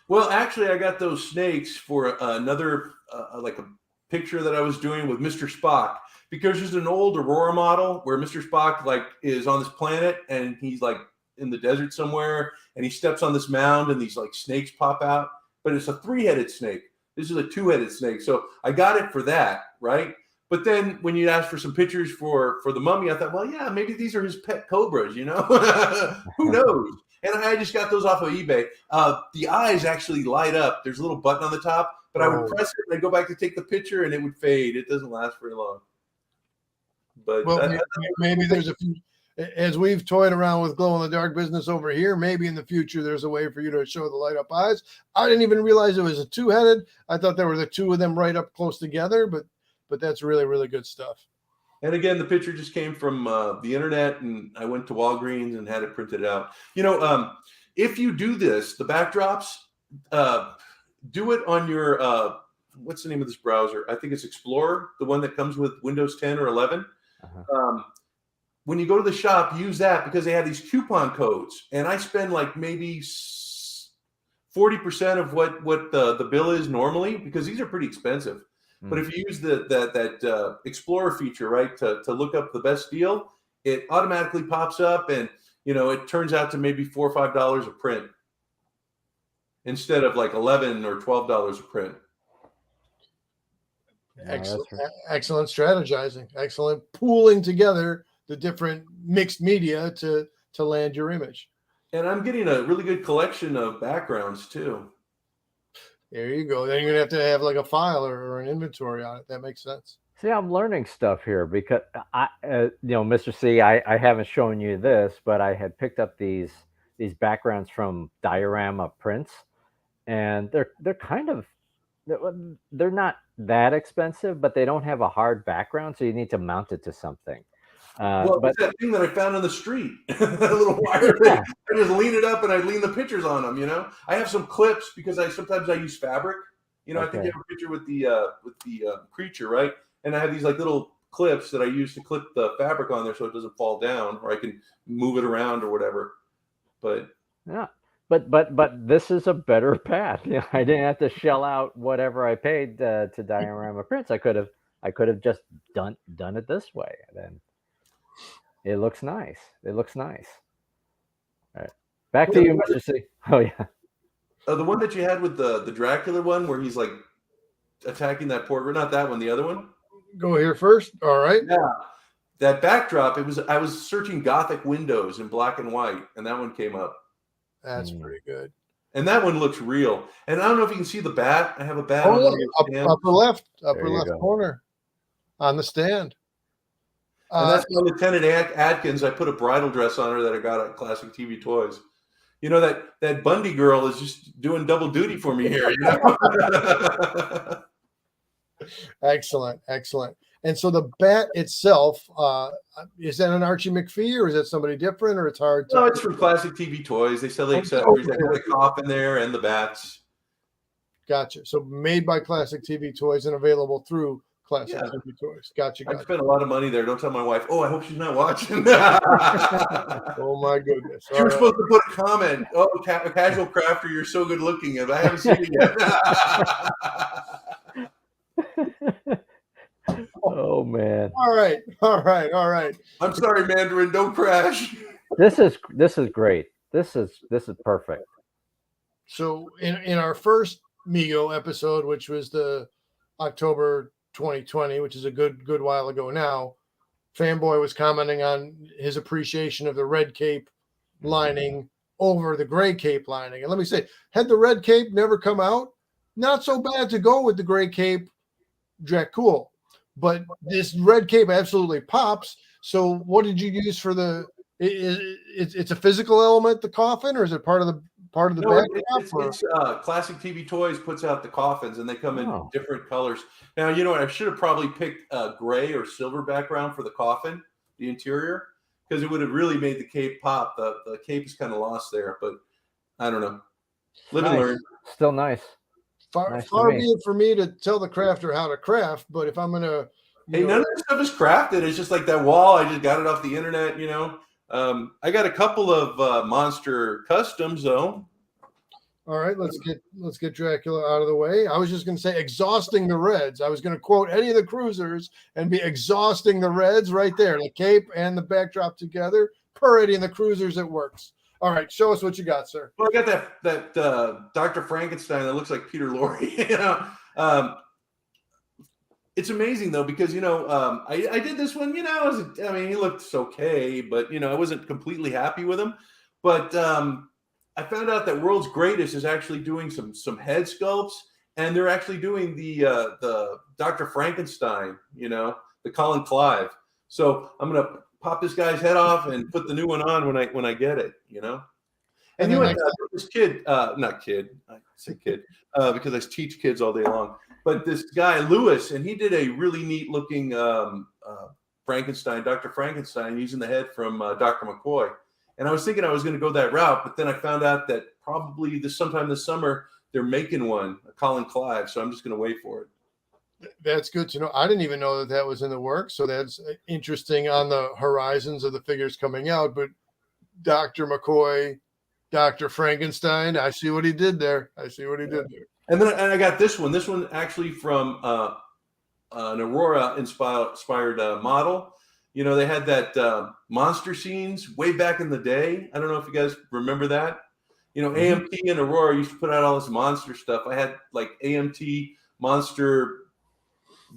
Well, actually, I got those snakes for another like a picture that I was doing with Mr. Spock, because there's an old Aurora model where Mr. Spock like is on this planet and he's like in the desert somewhere, and he steps on this mound and these like snakes pop out, but it's a 3-headed snake. This is a 2-headed snake. So I got it for that, right? But then when you asked for some pictures for the mummy, I thought, well, yeah, maybe these are his pet cobras, Who knows? And I just got those off of eBay. The eyes actually light up. There's a little button on the top, but I would press it and I'd go back to take the picture and it would fade. It doesn't last very long. But maybe there's a few, as we've toyed around with glow in the dark business over here, maybe in the future there's a way for you to show the light up eyes. I didn't even realize it was a 2-headed. I thought there were the two of them right up close together, but that's really, really good stuff. And again, the picture just came from the internet, and I went to Walgreens and had it printed out. If you do this, the backdrops, do it on your, what's the name of this browser? I think it's Explorer, the one that comes with Windows 10 or 11. When you go to the shop, use that, because they have these coupon codes. And I spend like maybe 40% of what the bill is normally, because these are pretty expensive. But if you use that Explorer feature, right, to look up the best deal, it automatically pops up, and it turns out to maybe $4 or $5 a print instead of like $11 or $12 a print. Excellent, right. excellent strategizing. Excellent pooling together the different mixed media to land your image. And I'm getting a really good collection of backgrounds too. There you go. Then you're gonna have like a file or an inventory on it. That makes sense. See, I'm learning stuff here because Mr. C, I haven't shown you this, but I had picked up these backgrounds from diorama prints, and they're kind of they're not that expensive, but they don't have a hard background, so you need to mount it to something. Well, But it's that thing that I found on the street, that little wire thing. yeah, I just lean it up and I lean the pictures on them. I have some clips because sometimes I use fabric. I think you okay, have a picture with the creature, right? And I have these like little clips that I use to clip the fabric on there so it doesn't fall down, or I can move it around or whatever. But yeah. But this is a better path. I didn't have to shell out whatever I paid to diorama prints. I could have just done it this way. Then it looks nice. It looks nice. All right. Back to you, Mr. C. Oh yeah. the one that you had with the Dracula one, where he's like attacking that portrait, not that one, the other one. Go here first. All right. Yeah, that backdrop. I was searching Gothic windows in black and white, and that one came up. That's pretty good. And that one looks real. And I don't know if you can see the bat. I have a bat Oh, on yeah. one of your stands. Upper left corner on the stand. And that's my Lieutenant Atkins. I put a bridal dress on her that I got at Classic TV Toys. That Bundy girl is just doing double duty for me here. Excellent. And so the bat itself, is that an Archie McPhee or is that somebody different, or it's hard to? No, it's from Classic TV Toys. They sell the accessories. They have the coffin there and the bats. Gotcha. So made by Classic TV Toys and available through Classic TV Toys. Gotcha. I spent a lot of money there. Don't tell my wife. Oh, I hope she's not watching. Oh my goodness. She was supposed to put a comment. Oh, casual crafter, you're so good looking. And I haven't seen it yet. Oh man. All right. I'm sorry, Mandarin. Don't crash. This is great. This is perfect. So in our first Mego episode, which was the October 2020, which is a good while ago now, Fanboy was commenting on his appreciation of the red cape lining over the gray cape lining. And let me say, had the red cape never come out, not so bad to go with the gray cape Dracul. But this red cape absolutely pops. So what did you use for the? It's a physical element, the coffin, or is it part of the backdrop? It's Classic TV Toys puts out the coffins, and they come in different colors. Now, you know what? I should have probably picked a gray or silver background for the coffin, the interior, because it would have really made the cape pop. The cape is kind of lost there, but I don't know. Live and learn. Still nice. Far be it for me to tell the crafter how to craft, but if I'm gonna, none of this stuff is crafted. It's just like that wall. I just got it off the internet. I got a couple of monster customs though. All right, let's get Dracula out of the way. I was just going to say exhausting the Reds. I was going to quote any of the cruisers and be exhausting the Reds right there, the cape and the backdrop together. Per Eddie and the cruisers, it works. All right, show us what you got, sir. Well, I got that Dr. Frankenstein that looks like Peter Lorre. It's amazing though because I did this one. He looked okay, but I wasn't completely happy with him. But I found out that World's Greatest is actually doing some head sculpts, and they're actually doing the Dr. Frankenstein. The Colin Clive. So I'm gonna pop this guy's head off and put the new one on when I get it, And this kid, not kid, I say kid, because I teach kids all day long. But this guy Lewis, and he did a really neat looking Frankenstein, Dr. Frankenstein, using the head from Dr. McCoy. And I was thinking I was going to go that route, but then I found out that probably sometime this summer they're making one, a Colin Clive. So I'm just going to wait for it. That's good to know. I didn't even know that was in the works. So that's interesting on the horizons of the figures coming out. But Dr. McCoy, Dr. Frankenstein, I see what he did there. And then I got this one. This one actually from an Aurora inspired model. They had that monster scenes way back in the day. I don't know if you guys remember that. AMT and Aurora used to put out all this monster stuff. I had like AMT monster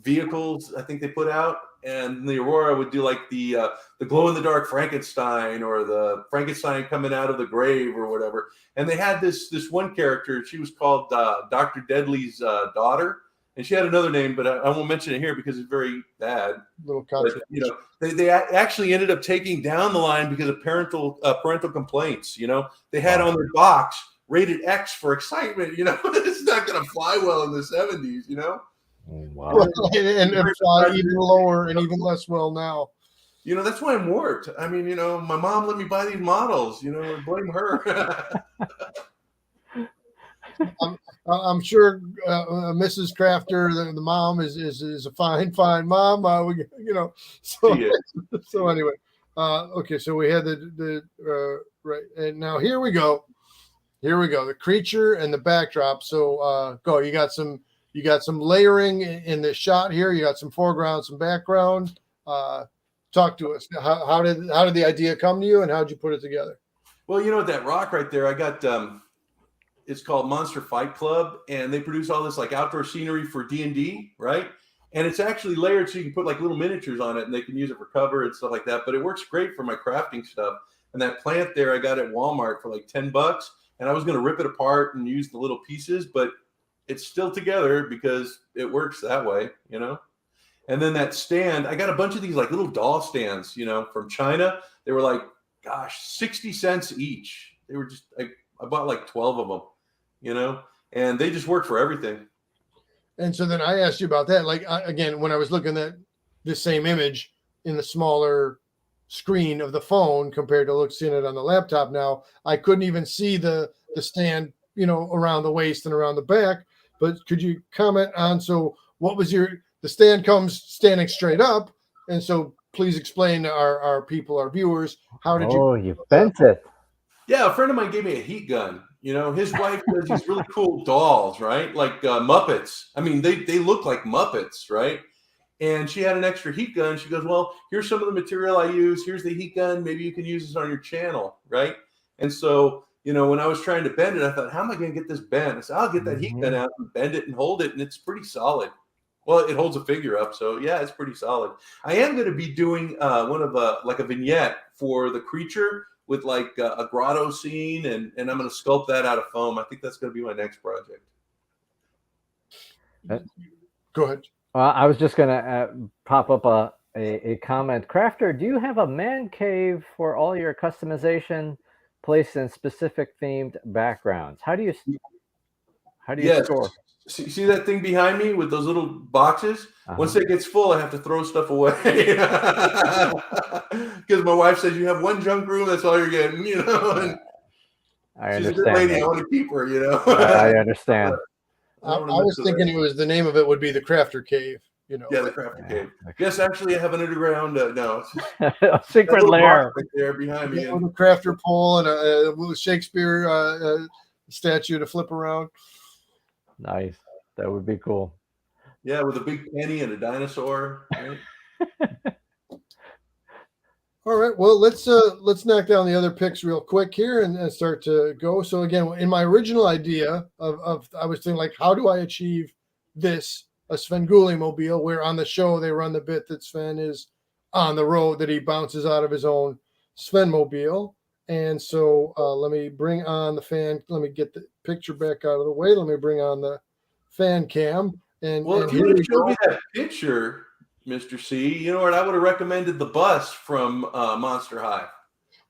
vehicles I think they put out, and the Aurora would do like the glow in the dark Frankenstein, or the Frankenstein coming out of the grave or whatever. And they had this one character. She was called Dr. Deadly's daughter, and she had another name, but I won't mention it here because it's very bad. But, you know, they actually ended up taking down the line because of parental complaints. You know, they had on their box rated X for excitement. You know, it's not going to fly well in the 70s. You know. Wow. And even lower and even less well now. You know, that's why I'm warped. I mean, you know, my mom let me buy these models. You know, blame her. I'm sure Mrs. Crafter, the mom, is a fine mom. You know, so anyway, okay. So we had the right, and now here we go. The creature and the backdrop. So go. You got some layering in the shot here. You got some foreground, some background. Talk to us. How did the idea come to you, and how did you put it together? Well, you know, that rock right there, I got. It's called Monster Fight Club, and they produce all this like outdoor scenery for D&D, right? And it's actually layered so you can put like little miniatures on it, and they can use it for cover and stuff like that. But it works great for my crafting stuff. And that plant there, I got at Walmart for like $10, and I was going to rip it apart and use the little pieces, but it's still together because it works that way, you know? And then that stand, I got a bunch of these like little doll stands, you know, from China. They were like, gosh, 60 cents each. They were just, I bought like 12 of them, you know, and they just work for everything. And so then I asked you about that. Like, again, when I was looking at this same image in the smaller screen of the phone compared to seeing it on the laptop now, I couldn't even see the stand, you know, around the waist and around the back. But could you comment on, so what was the stand comes standing straight up. And so please explain to our people, our viewers, how did you? Oh, you bent it. Yeah, a friend of mine gave me a heat gun. You know, his wife does these really cool dolls, right? Like Muppets. I mean, they look like Muppets, right? And she had an extra heat gun. She goes, well, here's some of the material I use. Here's the heat gun. Maybe you can use this on your channel, right? And so, you know, when I was trying to bend it, I thought, how am I going to get this bent? I said, I'll get that heat gun out and bend it and hold it, and it's pretty solid. Well, it holds a figure up, so yeah, it's pretty solid. I am going to be doing one of like a vignette for the creature with like a grotto scene, and I'm going to sculpt that out of foam. I think that's going to be my next project. Go ahead. I was just going to pop up a comment. Crafter, do you have a man cave for all your customization placed in specific themed backgrounds? How do you store? See that thing behind me with those little boxes? Once it gets full, I have to throw stuff away. Because my wife says, you have one junk room, that's all you're getting, you know? And I understand. She's a good lady, I want to keep her, you know? I understand. I was thinking it was the name of it would be the Crafter Cave, you know? Yeah, the Crafter Cave. Yes, actually, I have an underground, no. A secret lair. Right there behind me. With a crafter pole and a Shakespeare statue to flip around. Nice. That would be cool. Yeah, with a big penny and a dinosaur. Right? All right. Well, let's knock down the other picks real quick here and start to go. So again, in my original idea of I was thinking like, how do I achieve this, a Svengoolie mobile, where on the show they run the bit that Sven is on the road, that he bounces out of his own Sven mobile. And so let me bring on the fan. Let me get the picture back out of the way. Let me bring on the fan cam. And if you would have showed me that picture, Mr. C, you know what? I would have recommended the bus from Monster High.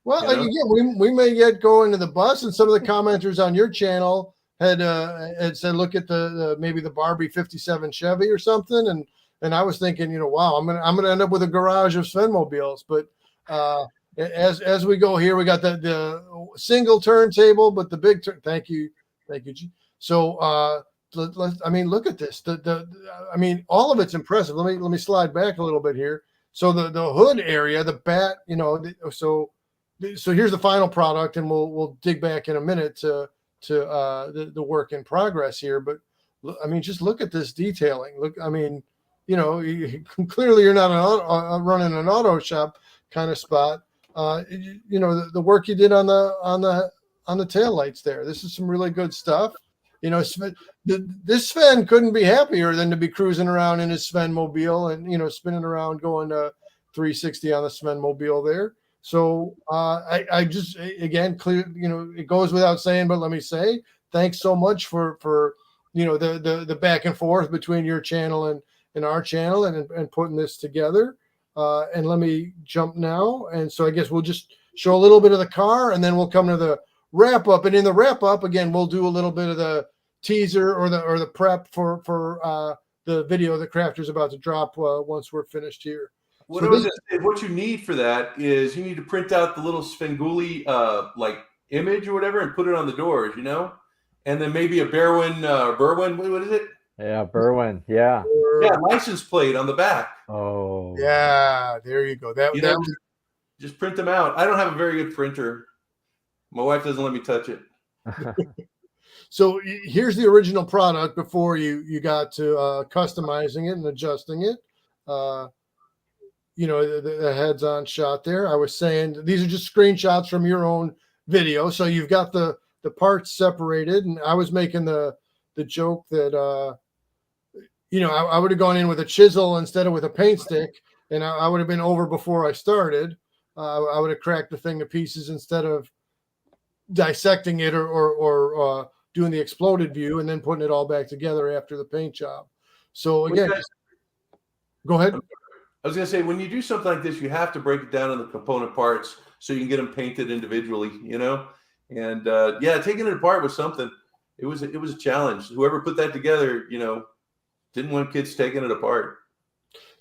Well, again, we may yet go into the bus, and some of the commenters on your channel had said, look at maybe the Barbie 57 Chevy or something. And I was thinking, you know, wow, I'm gonna end up with a garage of Sven mobiles, but as we go here, we got the single turntable, but the big turn. Thank you, G. So I mean, look at this. I mean, all of it's impressive. Let me slide back a little bit here. So the hood area, the bat, you know, so here's the final product, and we'll dig back in a minute to the work in progress here. But I mean, just look at this detailing. Look, I mean, you know, clearly you're not running an auto shop kind of spot. You know, the work you did on the taillights there. This is some really good stuff. You know, this Sven couldn't be happier than to be cruising around in his Sven mobile and, you know, spinning around, going 360 on the Sven mobile there. So I just, again, clear, you know, it goes without saying, but let me say, thanks so much for you know, the back and forth between your channel and our channel and putting this together. And let me jump now. And so I guess we'll just show a little bit of the car, and then we'll come to the wrap up. And in the wrap up, again, we'll do a little bit of the teaser or the prep for the video the Crafter's about to drop once we're finished here. What I was going to say, what you need for that is you need to print out the little Svengoolie like image or whatever and put it on the doors, you know, and then maybe a Berwyn, what is it? Yeah, Berwyn. Yeah. Yeah, license plate on the back. Oh. Yeah, there you go. Just print them out. I don't have a very good printer. My wife doesn't let me touch it. So here's the original product before you got to customizing it and adjusting it. You know, the heads on shot there. I was saying these are just screenshots from your own video. So you've got the parts separated, and I was making the joke that you know, I would have gone in with a chisel instead of with a paint stick, and I would have been over before I started. I would have cracked the thing to pieces instead of dissecting it or doing the exploded view and then putting it all back together after the paint job. So again, go ahead. I was going to say, when you do something like this, you have to break it down into component parts so you can get them painted individually, you know? And yeah, taking it apart was something. It was a challenge. Whoever put that together, you know, didn't want kids taking it apart.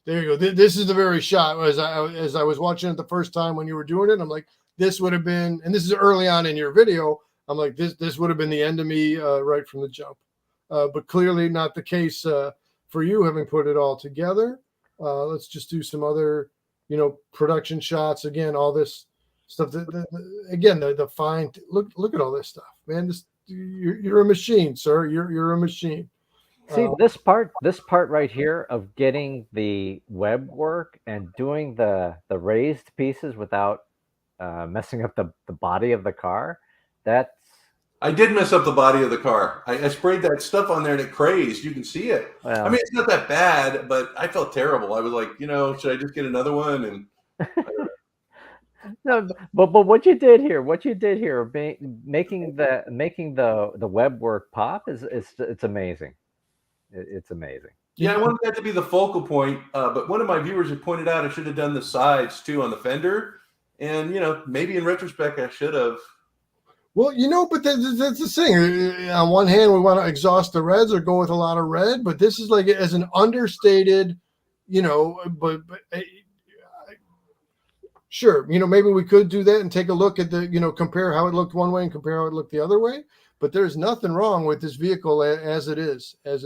There you go. This is the very shot. As I was watching it the first time when you were doing it, I'm like, this would have been, and this is early on in your video, I'm like, this would have been the end of me right from the jump. But clearly not the case for you, having put it all together. Let's just do some other, you know, production shots. Again, all this stuff. Again, the fine. Look at all this stuff, man. You're a machine, sir. You're a machine. See, this part right here of getting the web work and doing the raised pieces without messing up the body of the car. I did mess up the body of the car. I sprayed that stuff on there and it crazed. You can see it. Well, I mean, it's not that bad, but I felt terrible. I was like, you know, should I just get another one? And no, but what you did here, making the web work pop it's amazing. It's amazing. Yeah, I wanted that to be the focal point, but one of my viewers had pointed out I should have done the sides too on the fender, and you know, maybe in retrospect I should have. Well, you know, but that's the thing. On one hand, we want to exhaust the reds or go with a lot of red, but this is like as an understated, you know, but sure, you know, maybe we could do that and take a look at the, you know, compare how it looked one way and compare how it looked the other way. But there's nothing wrong with this vehicle as it is. I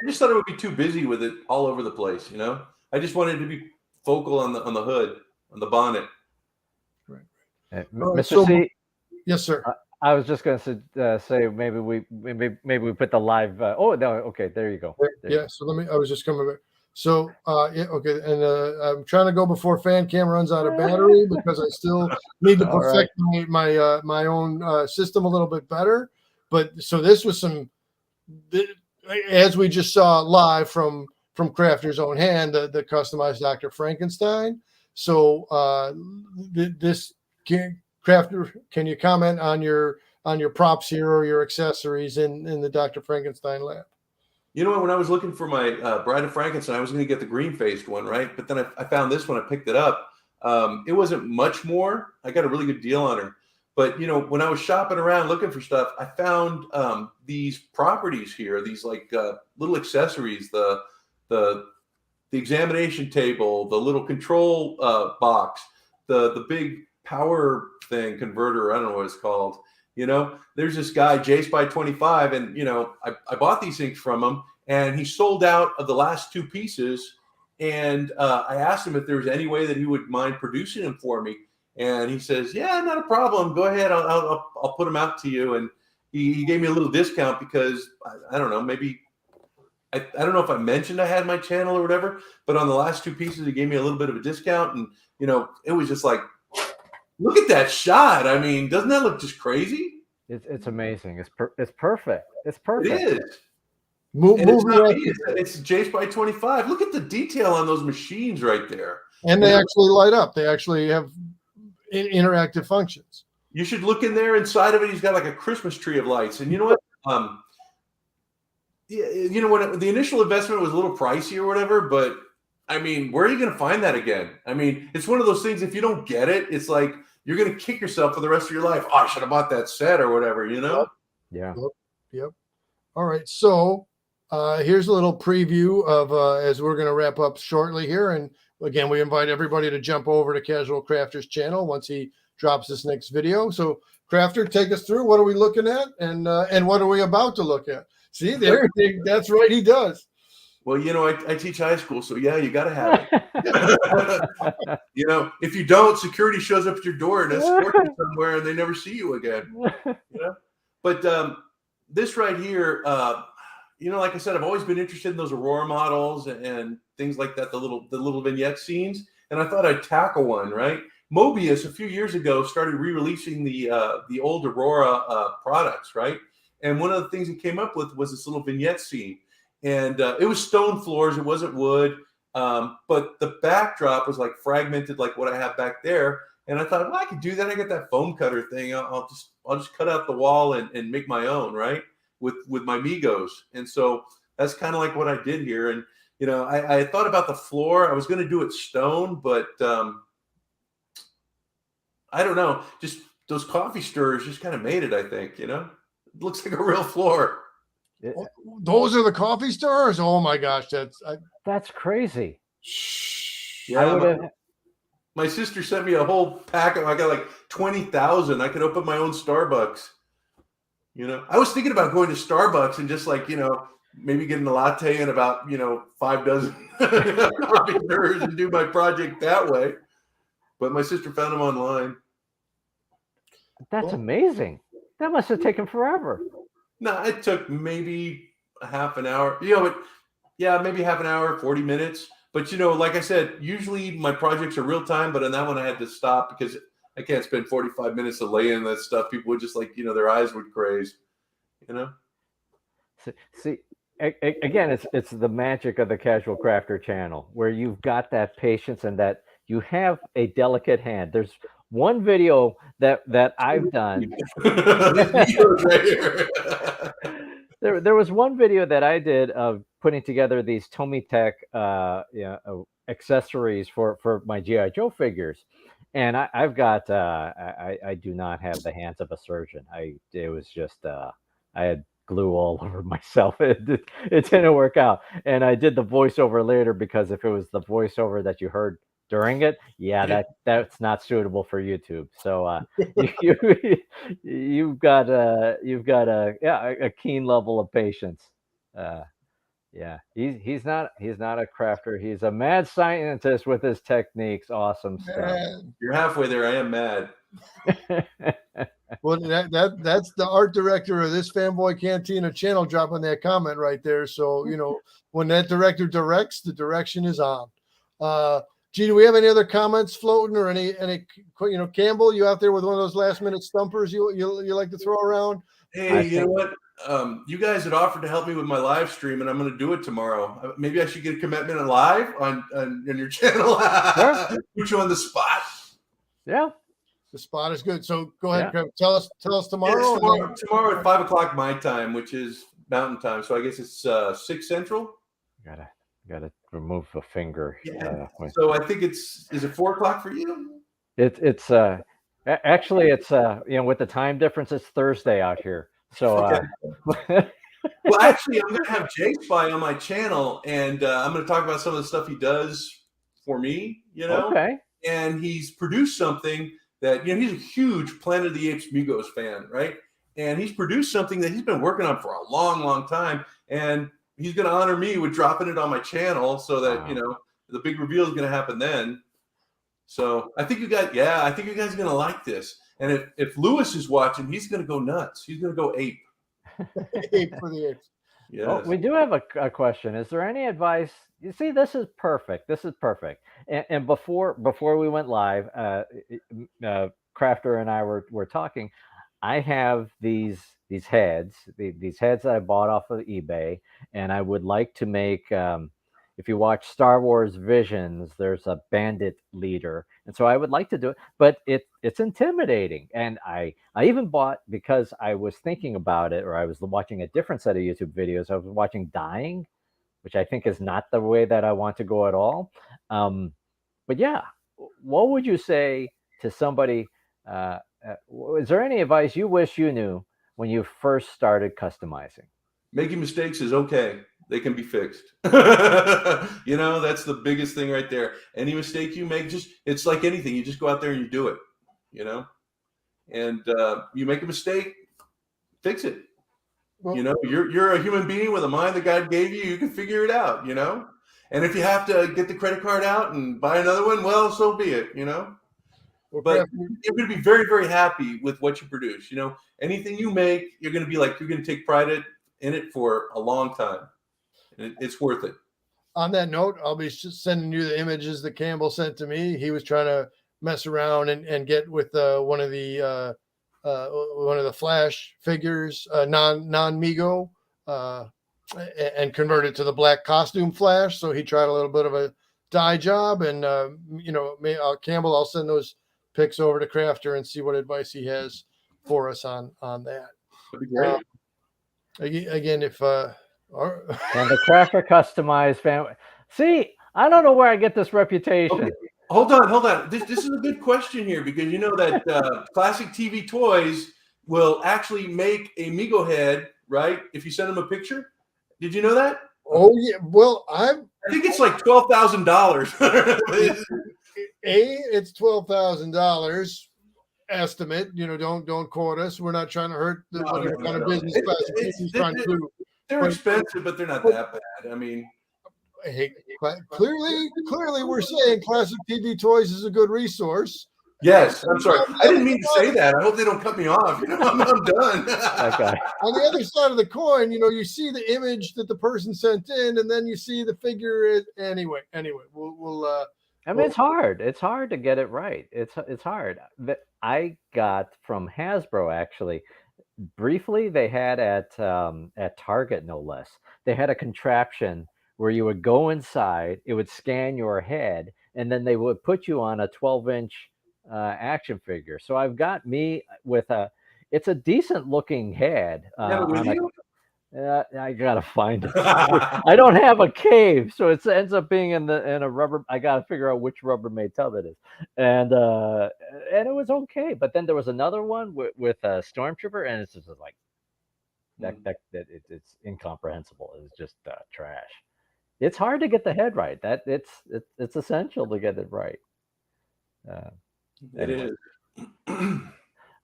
just thought it would be too busy with it all over the place, you know. I just wanted to be focal on the hood, on the bonnet. Right. Mr. C. Yes, sir. I was just going to say maybe we put the live. Oh no, okay, there you go. So I was just coming back. So yeah, okay, and I'm trying to go before fan cam runs out of battery because I still need to perfect my own system a little bit better. But so this was as we just saw live from Crafter's own hand, the customized Dr. Frankenstein. So this Crafter, can you comment on your props here or your accessories in the Dr. Frankenstein lab? You know what? When I was looking for my Bride of Frankenstein, I was going to get the green-faced one, right? But then I found this one. I picked it up. It wasn't much more. I got a really good deal on her. But, you know, when I was shopping around looking for stuff, I found these properties here, these like little accessories, the examination table, the little control box, the big power thing, converter, I don't know what it's called. You know, there's this guy, JSpy25, and, you know, I bought these things from him, and he sold out of the last two pieces. And I asked him if there was any way that he would mind producing them for me. And he says, yeah, not a problem. Go ahead. I'll put them out to you. And he gave me a little discount because I don't know, maybe I don't know if I mentioned I had my channel or whatever, but on the last two pieces, he gave me a little bit of a discount. And, you know, it was just like, look at that shot. I mean, doesn't that look just crazy? It's amazing. It's perfect. It's It perfect. is. Mo- And it's moving not on, me. It's Jace by 25. Look at the detail on those machines right there. and they actually light up. They actually have interactive functions. You should look in there. Inside of it, he's got like a Christmas tree of lights. And you know what? You know, when the initial investment was a little pricey or whatever, but I mean, where are you going to find that again? I mean, it's one of those things. If you don't get it, it's like you're going to kick yourself for the rest of your life. Oh, I should have bought that set or whatever. You know? Yeah. Yep. All right. So here's a little preview of as we're going to wrap up shortly here. And again, we invite everybody to jump over to Casual Crafter's channel once he drops this next video. So Crafter, take us through. What are we looking at, and what are we about to look at? See, there, that's right. He does. Well, you know, I teach high school, so yeah, you got to have it. You know, if you don't, security shows up at your door and escorts you somewhere, and they never see you again. You know, but this right here, you know, like I said, I've always been interested in those Aurora models and things like that, the little vignette scenes, and I thought I'd tackle one. Right, Mobius a few years ago started re-releasing the old Aurora products, right, and one of the things he came up with was this little vignette scene. And it was stone floors. It wasn't wood. But the backdrop was like fragmented, like what I have back there. And I thought, well, I could do that. I got that foam cutter thing. I'll just cut out the wall and make my own, right? With my Megos. And so that's kind of like what I did here. And, you know, I thought about the floor. I was going to do it stone, but I don't know. Just those coffee stirrers just kind of made it, I think, you know? It looks like a real floor. Those are the coffee stirrers. Oh my gosh, that's crazy. Yeah, my sister sent me a whole pack of. I got like 20,000. I could open my own Starbucks. You know, I was thinking about going to Starbucks and just like, you know, maybe getting a latte and about, you know, 5 dozen coffee stirrers and do my project that way. But my sister found them online. That's amazing. That must have taken forever. No, it took maybe a half an hour. You know, but yeah, maybe half an hour, 40 minutes. But, you know, like I said, usually my projects are real time, but on that one I had to stop because I can't spend 45 minutes to lay in that stuff. People would just like, you know, their eyes would craze, you know? See, again, it's the magic of the Casual Crafter channel where you've got that patience and that you have a delicate hand. There's one video that I've done. There was one video that I did of putting together these Tomitech accessories for my G.I. Joe figures, and I've got I do not have the hands of a surgeon. It was just I had glue all over myself. It didn't work out, and I did the voiceover later because if it was the voiceover that you heard during it, yeah, that's not suitable for YouTube. So you've got a keen level of patience. Yeah, he's not a crafter. He's a mad scientist with his techniques. Awesome stuff. You're halfway there. I am mad. Well, that's the art director of this Fanboy Cantina channel dropping that comment right there. So, you know, when that director directs, the direction is on. Gee, do we have any other comments floating or any, you know, Campbell, you out there with one of those last minute stumpers you like to throw around? Hey, you know what? You guys had offered to help me with my live stream, and I'm going to do it tomorrow. Maybe I should get a commitment live on your channel. Sure. Put you on the spot. Yeah. The spot is good. So go ahead, Craig. Tell us tomorrow. Tomorrow at 5 o'clock my time, which is Mountain Time. So I guess it's 6 Central. Gotta remove a finger. Yeah. So I think is it 4 o'clock for you? It's actually it's you know, with the time difference, it's Thursday out here. So well, actually, I'm gonna have Jay Spy on my channel, and I'm gonna talk about some of the stuff he does for me. You know, okay. And he's produced something that, you know, he's a huge Planet of the Apes Migos fan, right? And he's produced something that he's been working on for a long, long time, and he's going to honor me with dropping it on my channel so that, you know, the big reveal is going to happen then. So I think you guys are going to like this. And if Lewis is watching, he's going to go nuts. He's going to go ape. Ape for the apes. Yes. Well, we do have a question. Is there any advice? You see, this is perfect. This is perfect. And before we went live, Crafter and I were talking. I have these heads, these heads that I bought off of eBay, and I would like to make. If you watch Star Wars Visions, there's a bandit leader, and so I would like to do it, but it's intimidating. And I even bought, because I was thinking about it, or I was watching a different set of YouTube videos. I was watching dyeing, which I think is not the way that I want to go at all. But yeah, what would you say to somebody? Is there any advice you wish you knew when you first started customizing? Making mistakes is okay. They can be fixed. That's the biggest thing right there. Any mistake you make, it's like anything. You just go out there and you do it, and you make a mistake, fix it. Well, you're a human being with a mind that God gave you. You can figure it out, and if you have to get the credit card out and buy another one, well, so be it, But you're going to be very, very happy with what you produce. Anything you make, you're going to take pride in it for a long time. And it's worth it. On that note, I'll be sending you the images that Campbell sent to me. He was trying to mess around and get with one of the Flash figures, non-Mego, and convert it to the black costume Flash. So he tried a little bit of a dye job, and Campbell, I'll send those pics over to Crafter and see what advice he has for us on that. That'd be great. Again, if and the Crafter customized family. See, I don't know where I get this reputation. Okay. Hold on. This is a good question here, because you know that Classic TV Toys will actually make a Mego head, right? If you send them a picture. Did you know that? Oh yeah. Well, I think it's like $12,000. It's $12,000 estimate. Don't quote us. We're not trying to hurt the kind of business Classic TV's trying to do. They're expensive, but they're not that bad. I mean, hey, clearly, we're saying Classic TV Toys is a good resource. Yes, I'm sorry. I didn't mean to say that. I hope they don't cut me off. I'm done. Okay. On the other side of the coin, you see the image that the person sent in, and then you see the figure. Anyway, we'll. I mean, it's hard. It's hard to get it right. It's hard. I got from Hasbro, actually. Briefly, they had at Target, no less. They had a contraption where you would go inside, it would scan your head, and then they would put you on a 12-inch action figure. So I've got me with it's a decent looking head. I gotta find it. I don't have a cave, so it ends up being in a rubber. I gotta figure out which Rubbermaid tub it is, and it was okay. But then there was another one with a Stormtrooper, and it's just like it's incomprehensible. It's just trash. It's hard to get the head right. It's essential to get it right. It is. All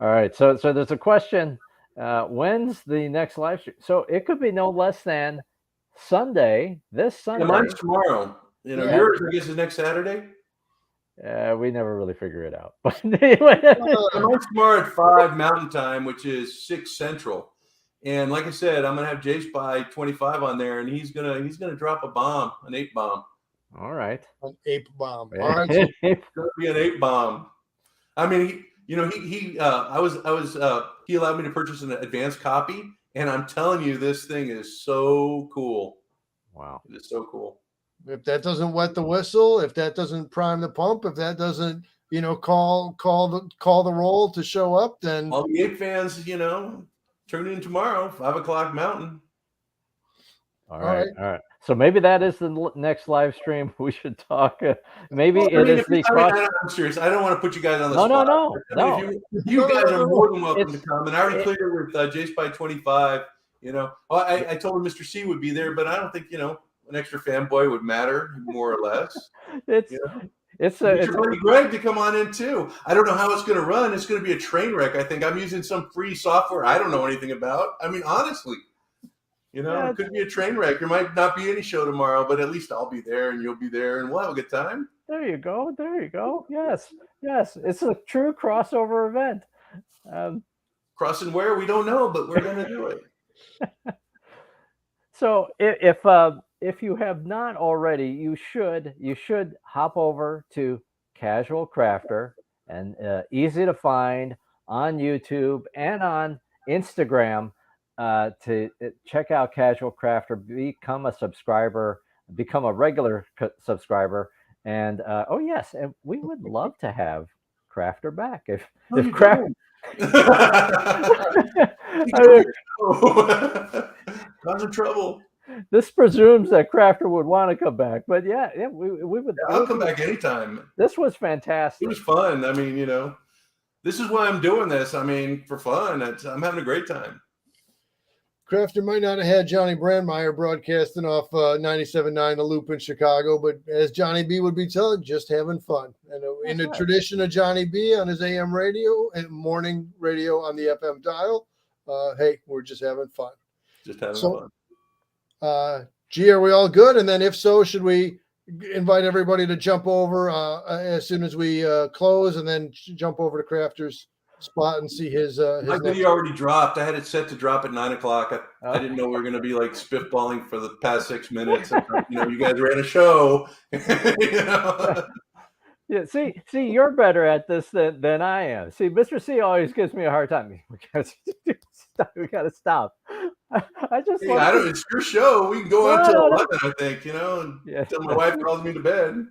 right. So there's a question. When's the next live stream? So it could be no less than Sunday. This Sunday. Yeah, mine's tomorrow. Yours, I guess, is next Saturday. We never really figure it out. But mine's tomorrow at 5 Mountain Time, which is 6 Central. And like I said, I'm gonna have Jace by 25 on there, and he's gonna drop a bomb, an ape bomb. All right. An ape bomb. Yeah. All right. It's gonna be an ape bomb. I mean, he allowed me to purchase an advanced copy, and I'm telling you, this thing is so cool. Wow. It is so cool. If that doesn't wet the whistle, if that doesn't prime the pump, if that doesn't, call the roll to show up, then all the ape fans, tune in tomorrow, 5 o'clock Mountain. All right. So maybe that is the next live stream. We should talk. Maybe it is the. I'm serious. I don't want to put you guys on the spot. No. You guys are more than welcome to come. And I already cleared it with Jace by 25. I told him Mr. C would be there, but I don't think an extra fanboy would matter, more or less. It's Greg to come on in too. I don't know how it's going to run. It's going to be a train wreck. I think I'm using some free software I don't know anything about. I mean, honestly. It could be a train wreck. There might not be any show tomorrow, but at least I'll be there and you'll be there and we'll have a good time. There you go. Yes. It's a true crossover event. Crossing where? We don't know, but we're going to do it. So if you have not already, you should hop over to Casual Crafter, and easy to find. on YouTube and on Instagram to check out Casual Crafter, become a subscriber, become a regular subscriber. And oh yes, and we would love to have Crafter back No, if you Craft. don't. You I mean, go. Cause of trouble. this presumes that Crafter would want to come back, but yeah, we would. Yeah, I'll come back anytime. This was It fantastic. was fun. I mean, this is why I'm doing this. I mean, for fun. I'm having a great time. Crafter might not have had Johnny Brandmeier broadcasting off 97.9 The Loop in Chicago, but as Johnny B would be telling, just having fun. And in the tradition of Johnny B on his AM radio and morning radio on the FM dial, hey, we're just having fun. Just having fun. Gee, are we all good? And then if so, should we invite everybody to jump over as soon as we close and then jump over to Crafter's spot and see his My video already dropped. I had it set to drop at 9 o'clock. I didn't know we were going to be like spitballing for the past 6 minutes. You guys ran a show. Yeah, see, you're better at this than I am. See, Mr. C always gives me a hard time. We gotta stop. I just. Hey, it's your show. We can go until 11, I think. Until my wife calls me to bed.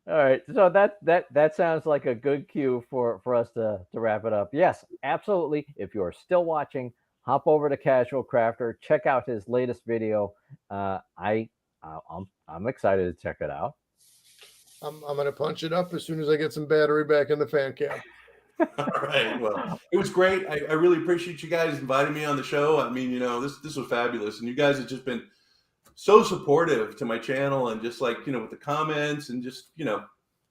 All right, so that sounds like a good cue for us to wrap it up. Yes, absolutely. If you're still watching, hop over to Casual Crafter, check out his latest video. I'm excited to check it out. I'm gonna punch it up as soon as I get some battery back in the fan cam. All right. Well, it was great. I really appreciate you guys inviting me on the show. I mean, this was fabulous, and you guys have just been so supportive to my channel, and just like, with the comments and just,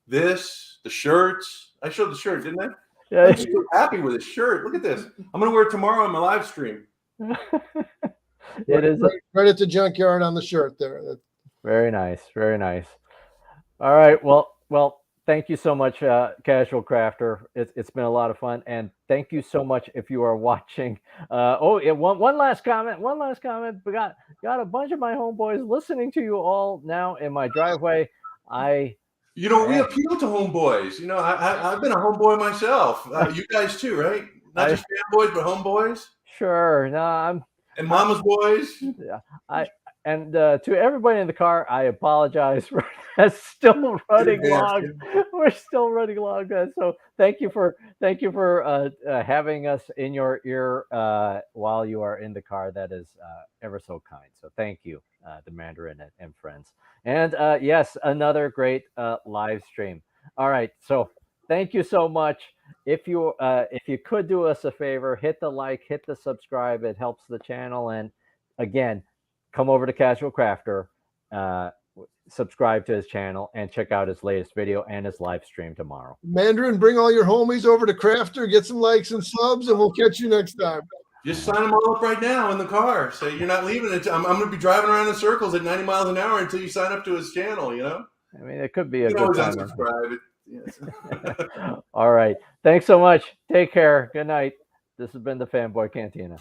the shirts. I showed the shirt, didn't I? Yeah. I'm so happy with this shirt. Look at this. I'm going to wear it tomorrow on my live stream. It is right at the junkyard on the shirt there. Very nice. Very nice. All right. Well, thank you so much, Casual Crafter. It's been a lot of fun, and thank you so much if you are watching. One last comment. We got a bunch of my homeboys listening to you all now in my driveway. We appeal to homeboys. I've been a homeboy myself. You guys too, right? Not just fanboys, but homeboys. Sure. No, and mama's boys. Yeah. And to everybody in the car, I apologize for still running long. We're still running long, guys. So thank you for having us in your ear while you are in the car. That is ever so kind. So thank you, the Mandarin and friends. And yes, another great live stream. All right. So thank you so much. If you could do us a favor, hit the like, hit the subscribe. It helps the channel. And again, come over to Casual Crafter, subscribe to his channel, and check out his latest video and his live stream tomorrow. Mandarin, bring all your homies over to Crafter, get some likes and subs, and we'll catch you next time. Just sign them all up right now in the car. Say you're not leaving it. I'm going to be driving around in circles at 90 miles an hour until you sign up to his channel, I mean, it could be a good time. Unsubscribe. Yes. All right. Thanks so much. Take care. Good night. This has been the Fanboy Cantina.